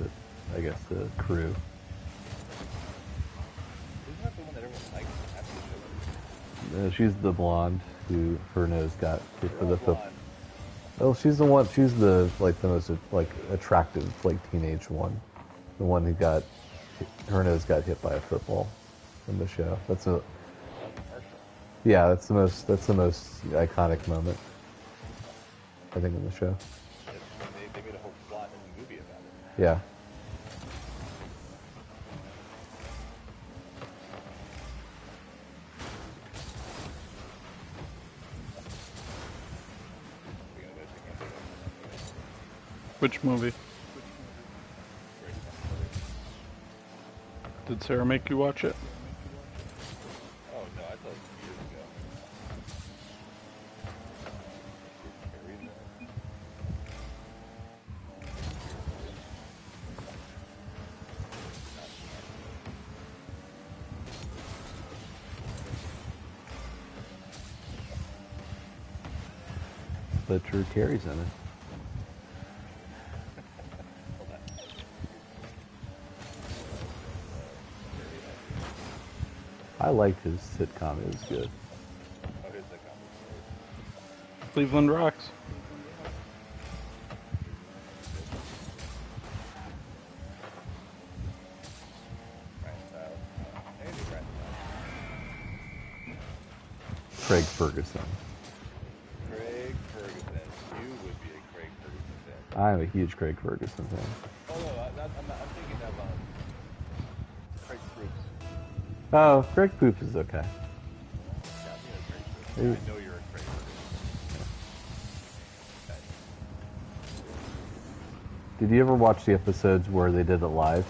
A: I guess, the crew.
B: Isn't that the one that everyone likes after the show?
A: She's the blonde who her nose got hit
B: They're
A: with
B: all
A: a foot.
B: blonde.
A: Well, she's the one. She's the most attractive teenage one. The one who got her nose got hit by a football in the show. That's
B: Marshall.
A: that's the most iconic moment, I think, in the show.
B: They made a whole plot in the movie about it.
A: Yeah.
B: We're gonna go check out the
C: Which movie?
B: Brady Bunch.
C: Did Sarah make you watch it?
B: Oh no, I thought it was years ago. Carrie's in it.
A: But Drew Carey's in it.
B: Hold on.
A: I liked his sitcom. It was good.
B: Oh, here's the comment.
C: Cleveland Rocks.
B: Ryan Stiles. Andy Ryan Stiles.
A: Craig Ferguson. I'm a huge Craig Ferguson fan.
B: Oh no, I'm thinking of Craig Proops.
A: Oh, Craig Poops is okay.
B: Yeah, I'm thinking of Craig Proops. I know you're a Craig Ferguson. Okay.
A: Did you ever watch the episodes where they did it live?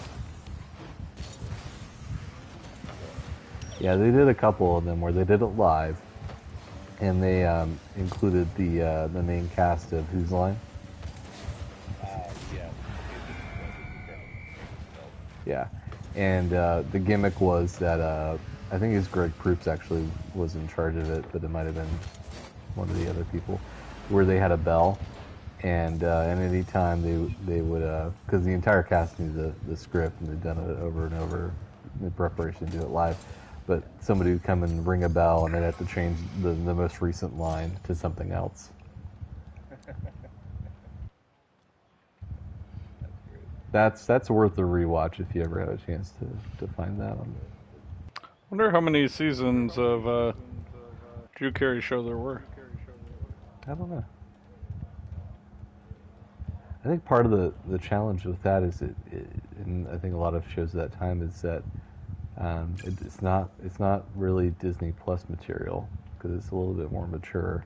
A: Yeah, they did a couple of them where they did it live, and they included the main cast of Whose Line.
B: Yeah.
A: Yeah, and the gimmick was that I think it was Greg Proops actually was in charge of it, but it might have been one of the other people, where they had a bell, and any time they would because the entire cast knew the script and they'd done it over and over in preparation to do it live, but somebody would come and ring a bell and they'd have to change the most recent line to something else. That's worth a rewatch if you ever have a chance to find that one.
C: Wonder how many seasons of Drew Carey show there were.
A: I don't know. I think part of the challenge with that is and I think a lot of shows at that time is that it's not really Disney Plus material because it's a little bit more mature.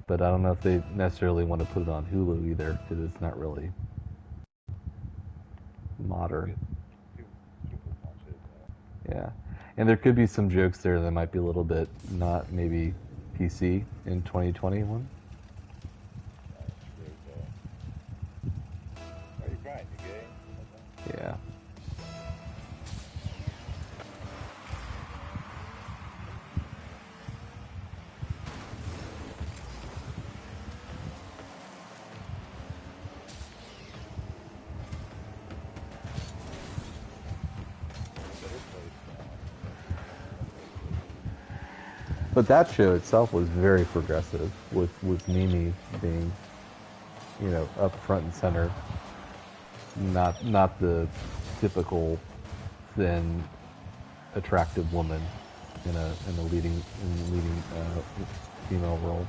A: But I don't know if they necessarily want to put it on Hulu either because it's not really modern. Yeah, and there could be some jokes there that might be a little bit not maybe PC in 2021.
B: Are you crying? You gay?
A: Yeah. But that show itself was very progressive, with Mimi being, up front and center. Not the typical thin, attractive woman in a leading female role.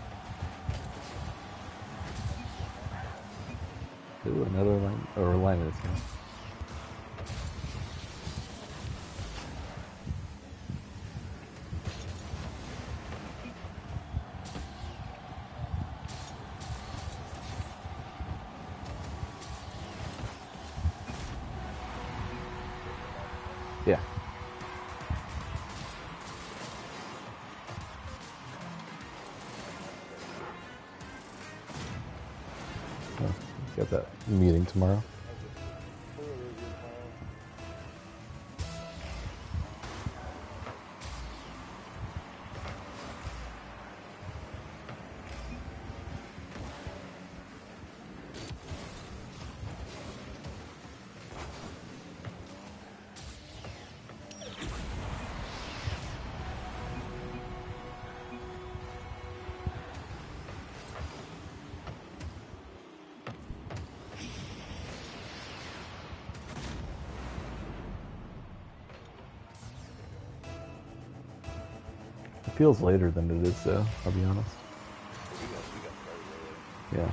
A: Ooh, another line or Linus. Yeah. Yeah. Oh, got that meeting tomorrow. It feels later than it is, though. I'll be honest. Yeah.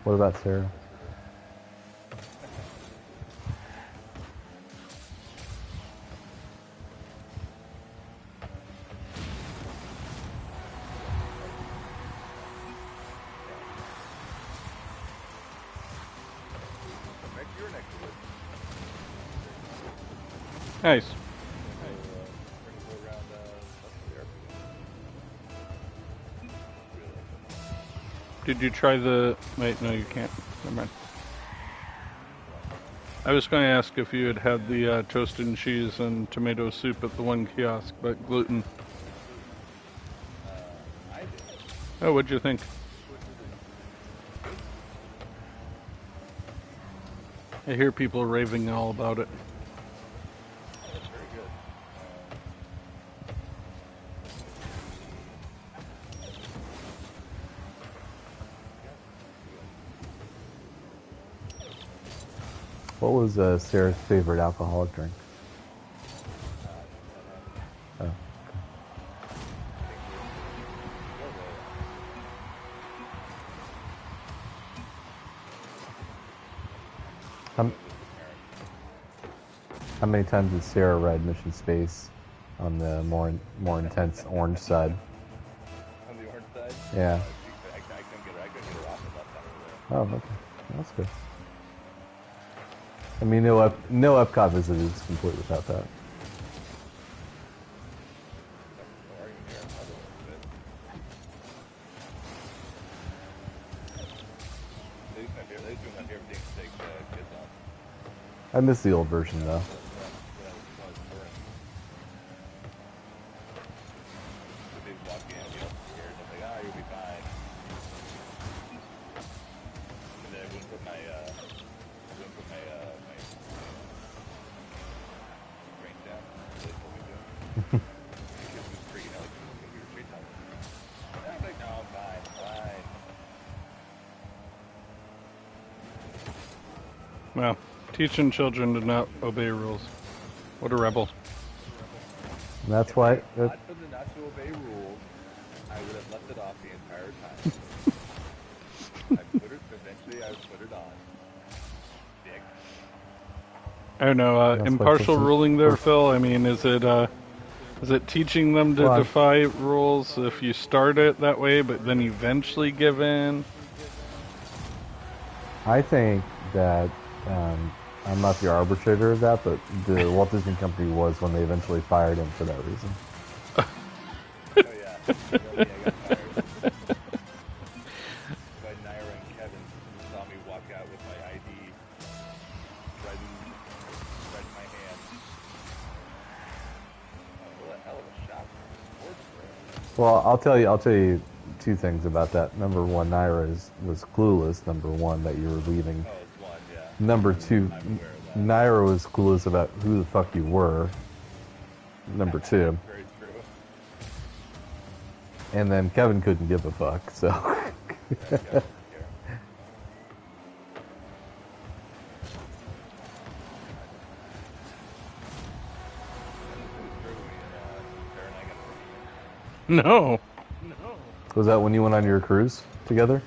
A: What about Sarah?
C: Nice. Did you try the... Wait, no, you can't. Never mind. I was going to ask if you had had the toasted cheese and tomato soup at the one kiosk, but gluten.
B: I did.
C: Oh, what'd you think? I hear people raving all about it.
B: It's very good.
A: What was Sarah's favorite alcoholic drink? Oh. How many times did Sarah ride Mission Space on the more intense orange side?
B: On the orange side?
A: Yeah.
B: I couldn't get her off the left side
A: Oh, okay. That's good. I mean, no Epcot visit is complete without that. I miss the old version though.
C: Well, teaching children to not obey rules. What a rebel.
A: And that's why.
B: Not for the not to obey rules, I would have left it off the entire time. Eventually I put it on. Dick.
C: I don't know, impartial ruling there, Phil? I mean, is it teaching them to defy rules if you start it that way, but then eventually give in?
A: I think that, I'm not the arbitrator of that, but the Walt Disney Company was when they eventually fired him for that reason.
B: Oh yeah. I got fired. By Naira and Kevin, who saw me walk out with my ID right in my hand. What a hell of a shot.
A: Well, I'll tell you two things about that. Number one, Naira was clueless. Number one, that you were leaving.
B: Oh, it's one, yeah.
A: Number two, Naira was clueless about who the fuck you were. Number two.
B: Very true.
A: And then Kevin couldn't give a fuck, so.
C: No.
A: Was that when you went on your cruise together?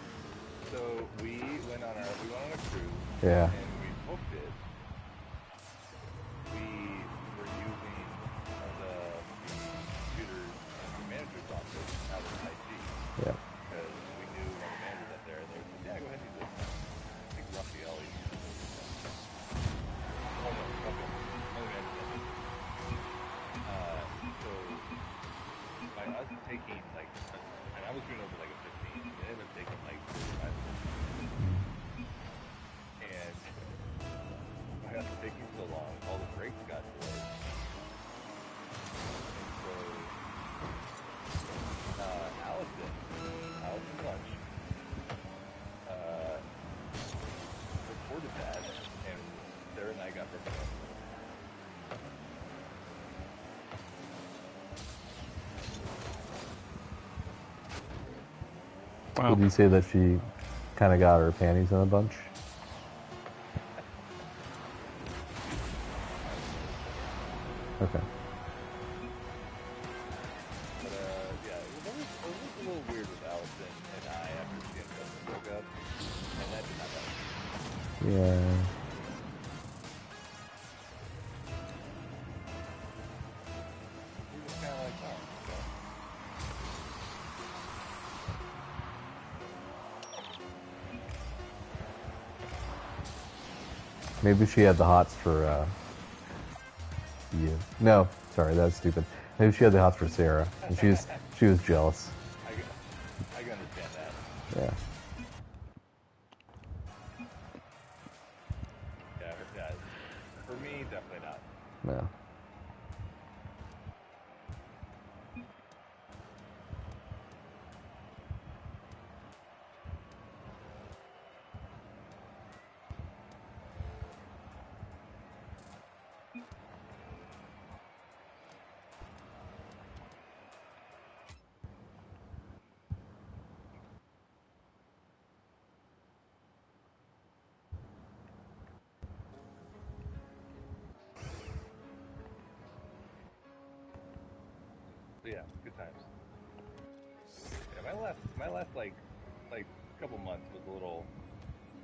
B: So we went on a cruise.
A: Yeah.
B: And we booked it. We were using the computers in the manager's office out of IT.
A: Yeah.
B: Because we knew one of the managers up there, and they were like, yeah, go ahead and use this. I think Raphael used it. Oh no, Raphael. Another manager that used it. So by us taking and I was doing over like a 15, and it ended up taking like 45 minutes. And by us taking so long, all the breaks got delayed. And so Allison Lunch reported that, and Sarah and I got her.
C: Wow.
A: Would you say that she kind of got her panties in a bunch? Okay.
B: But yeah, it was a little weird with Allison and I after she and Justin broke up, and that did not help.
A: Yeah.
B: We were kind of like, oh,
A: Maybe she had the hots for you. No, sorry, that's stupid. Maybe she had the hots for Sarah, and she was jealous.
B: I can understand that.
A: Yeah.
B: Yeah, for me, definitely not.
A: No.
B: yeah, good times. Yeah, my last like couple months was a little.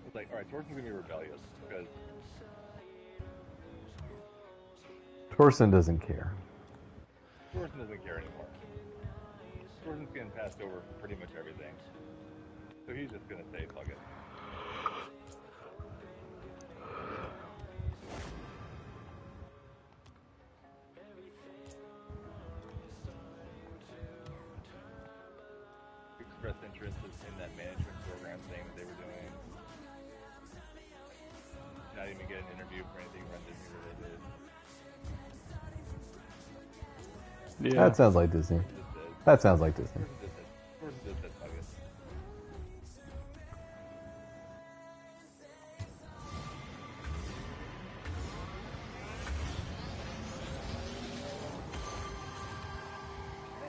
B: It was like, all right, Torson's gonna be rebellious because
A: Torsten doesn't care.
B: Torson doesn't care anymore. Torson's getting passed over for pretty much everything, so he's just gonna say fuck it. Expressed interest in that management program thing that they were doing. Not even get an interview for anything Run Disney related.
C: Yeah.
A: That sounds like Disney. That sounds like Disney.
B: Torson just said fuck it.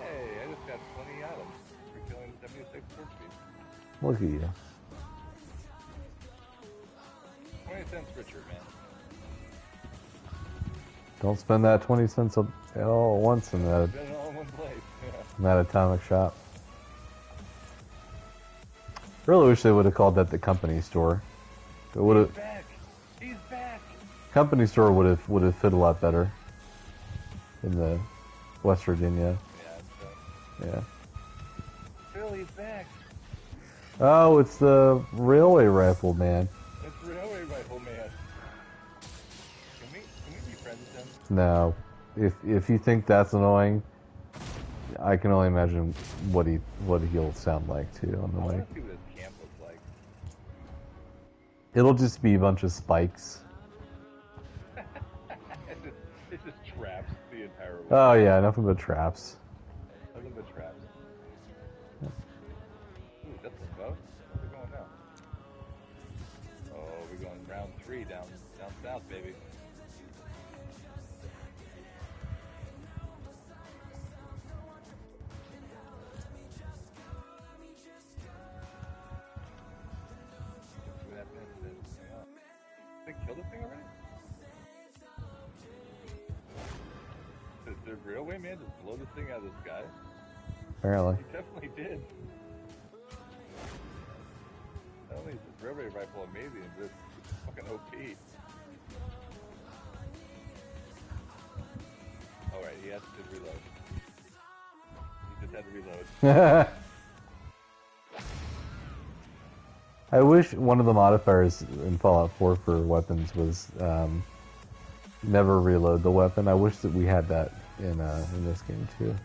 B: Hey, I just got 20 items for killing 76 torch beasts.
A: Look at you.
B: 20 cents richer, man.
A: Don't spend that 20 cents all at once in that,
B: Spend it all in one place. Yeah.
A: in that atomic shop. Really wish they would have called that the company store. It would
B: He's
A: have.
B: back! He's back!
A: Company store would have fit a lot better in the West Virginia.
B: Yeah, so.
A: Yeah.
B: Phil, he's back!
A: Oh, it's the railway rifle man.
B: It's Railway Rifle Man. Can we be friends with him?
A: No, if you think that's annoying, I can only imagine what he'll sound like too on the
B: I
A: mic.
B: want to see what his camp looks like.
A: It'll just be a bunch of spikes.
B: It just traps the entire way.
A: Oh yeah, nothing but traps.
B: Nothing but traps. Ooh, that's the boat. Where's it going now? Oh, we're going round 3 down south, baby. What happened to this thing up? Did they kill this thing already? Did the railway man just blow this thing out of the sky?
A: Apparently.
B: He definitely did. Not only is this railway rifle amazing, but it's fucking OP. Alright, he has to reload. He just had to reload.
A: I wish one of the modifiers in Fallout 4 for weapons was never reload the weapon. I wish that we had that in this game too.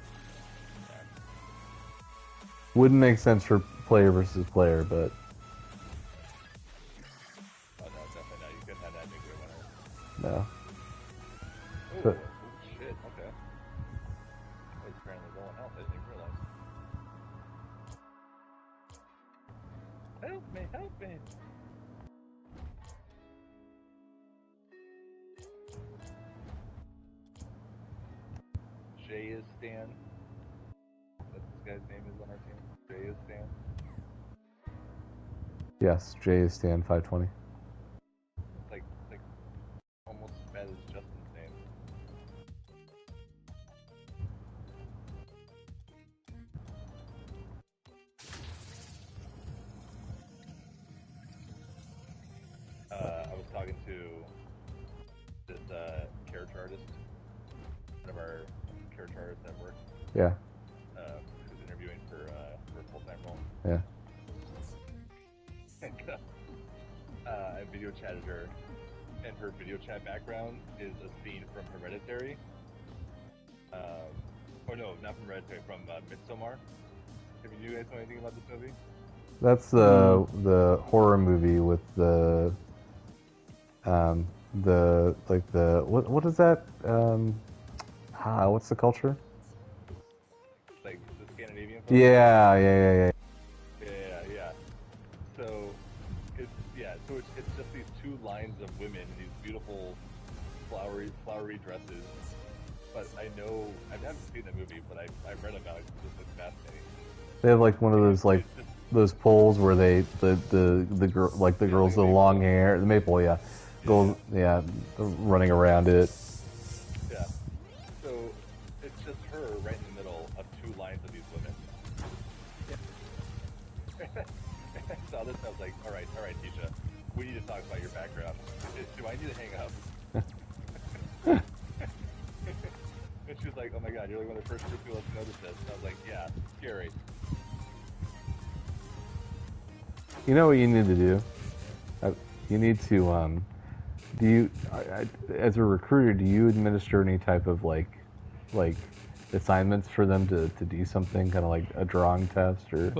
A: Wouldn't make sense for player versus player, but
B: Oh no, definitely not. You couldn't have that nuclear winner.
A: no.
B: Oh,
A: But-
B: shit, okay. That was apparently low on health, I didn't even realize. Help me, help me! Jay is Stan. That's this guy's name is on our team. Jay is Stan.
A: Yes, J is Stan 520.
B: It's like almost as bad as Justin's name. I was talking to this character artist, one of our character artists at work,
A: Yeah,
B: who's interviewing for a full-time role.
A: yeah.
B: And I video chatted her, and her video chat background is a scene from Hereditary. Or no, not from Hereditary, from Midsommar. Have you guys know anything about this movie?
A: That's the horror movie with the what is that? What's the culture?
B: Like the Scandinavian. Folk?
A: Yeah.
B: Yeah. So it's just these two lines of women in these beautiful flowery dresses. But I haven't seen the movie, but I've read about it. It just looks fascinating.
A: They have like one of those those poles where they the girl like the girls with the long hair, the maple, yeah, gold, yeah, running around it.
B: Yeah. So it's just her right in the middle of I saw this and I was like, all right, Tisha, we need to talk about your background. Do I need to hang up? And she was like, oh my god, you're like one of the first people to notice this. And I was like, yeah, scary.
A: You know what you need to do? You need to, do you, as a recruiter, do you administer any type of like assignments for them to do something, kind of like a drawing test or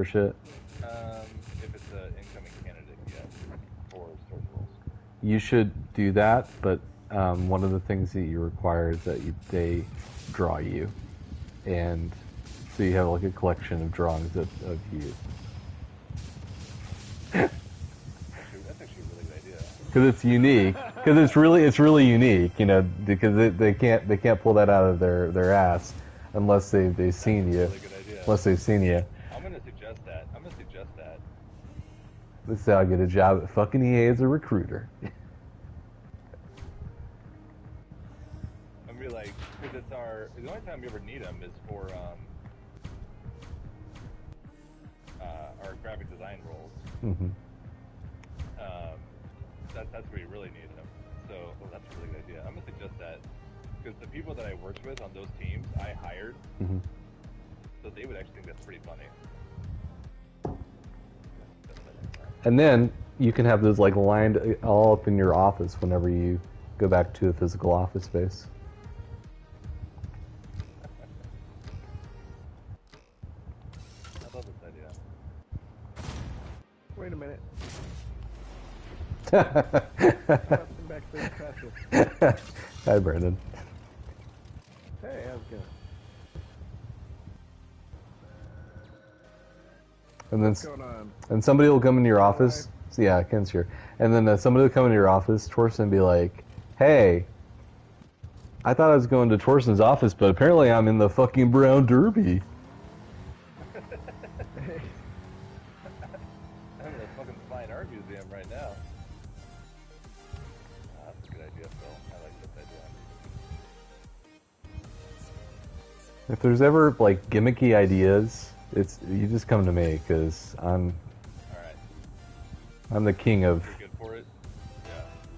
A: shit?
B: If it's an incoming candidate, yes, for source roles.
A: You should do that, but one of the things that you require is that they draw you, and so you have like a collection of drawings of you.
B: That's actually a really good idea.
A: Because it's unique. Because it's really unique, you know. Because they can't pull that out of their ass unless they've seen you.
B: Really good idea.
A: Unless they've seen you.
B: I'm gonna suggest that.
A: This is how I get a job at fucking EA as a recruiter.
B: I'm gonna be like, because the only time we ever need them is for our graphic design roles.
A: Mm-hmm.
B: That's where you really need them. So that's a really good idea. I'm gonna suggest that because the people that I worked with on those teams, I hired,
A: Mm-hmm.
B: so they would actually think that's pretty funny.
A: And then you can have those like lined all up in your office whenever you go back to a physical office space.
B: I love this idea.
D: Wait a minute.
A: Hi, Brandon.
D: Hey, how's it going?
A: And then
D: What's going on?
A: and somebody will come into your office. So yeah, Ken's here. And then somebody will come into your office, Torsten, and be like, "Hey, I thought I was going to Torsten's office, but apparently I'm in the fucking Brown Derby."
B: I'm in the fucking Fine Art Museum right now. That's a good idea, Phil. I like this idea.
A: If there's ever like gimmicky ideas, you just come to me because I'm
B: Alright.
A: the king of
B: You're good for it? Yeah.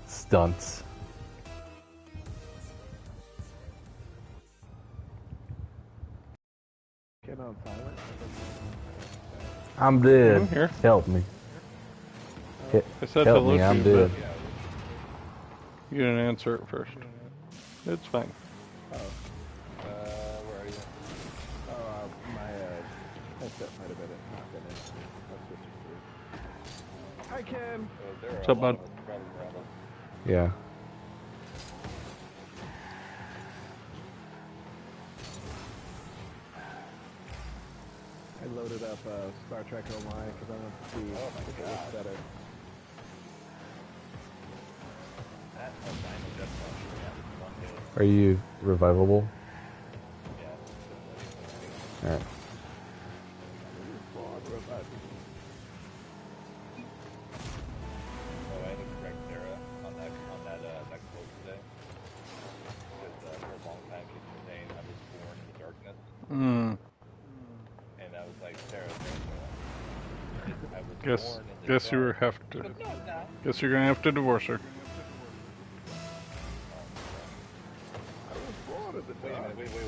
A: stunts.
D: Get on silent.
A: I'm dead.
C: I'm here.
A: Help me.
C: I said
A: Help
C: hello
A: me,
C: to
A: I'm
C: you,
A: dead.
B: Yeah.
C: but you didn't answer it first. It's fine.
B: Where are you?
D: Oh, my headset might have been not finished. I'll switch it through. Hi, Ken.
B: There are
C: What's
B: a
C: up,
B: lot
C: bud?
B: of us traveling around us.
A: Yeah.
D: I loaded up Star Trek Online because I want to see
B: Oh my
D: if it
B: God.
D: looks better.
B: That albino death launcher, that was one hit.
A: Are you revivable?
B: Yeah.
A: All right.
D: Broad robot.
B: Oh, I had to correct Sarah on that quote today. Because for a long time she's been saying I was born in the darkness. And I was like, Sarah, I was
C: Guess
B: born in the
C: guess you
B: dark.
C: have to.
B: But no, now.
C: Guess you're gonna have to divorce her.
D: I was born in the
B: Wait a
D: dark.
B: minute, wait.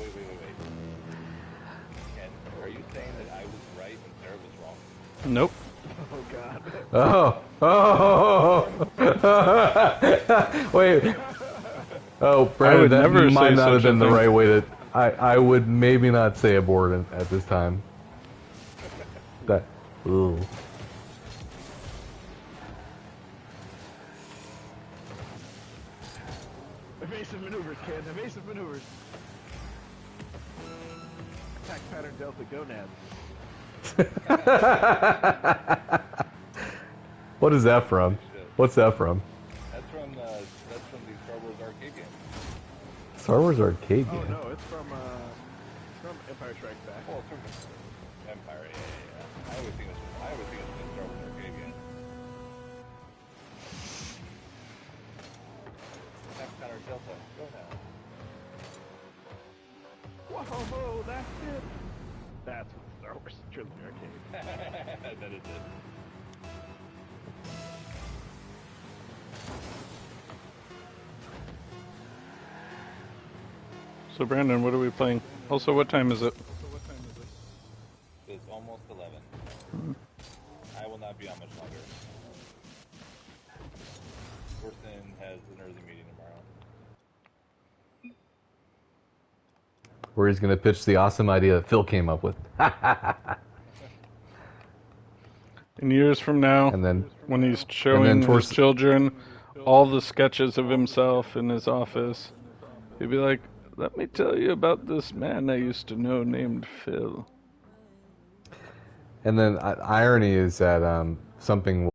B: Ken, are you saying that I was right and Sarah was wrong?
C: Nope.
D: Oh, God.
A: Oh. Wait. Oh, Brandon,
C: would
A: that
C: never
A: might
C: say
A: not have
C: such a
A: been the
C: thing.
A: right way to. I would maybe not say abort at this time. That. Ooh.
D: Evasive maneuvers, Ken. Evasive maneuvers. Attack pattern delta gonads.
A: What is that from? What's that from?
B: That's from the Star Wars arcade game.
A: Star Wars arcade
D: Oh
A: game.
D: no, it's from Empire Strikes Back.
B: Well, it's from Empire. Yeah. I always think it's from the Star Wars arcade game. Attack pattern delta. Go now.
D: Whoa, that's it. That's from Star Wars Trilogy Arcade.
B: I bet it did.
C: So Brandon, what are we playing? Also, what time is it?
B: It's almost 11. I will not be on much longer. Orson has an early meeting tomorrow.
A: Where he's going to pitch the awesome idea that Phil came up with.
C: In years from now,
A: And then,
C: when he's showing his children all the sketches of himself in his office, he'd be like, "Let me tell you about this man I used to know named Phil."
A: and then irony is that something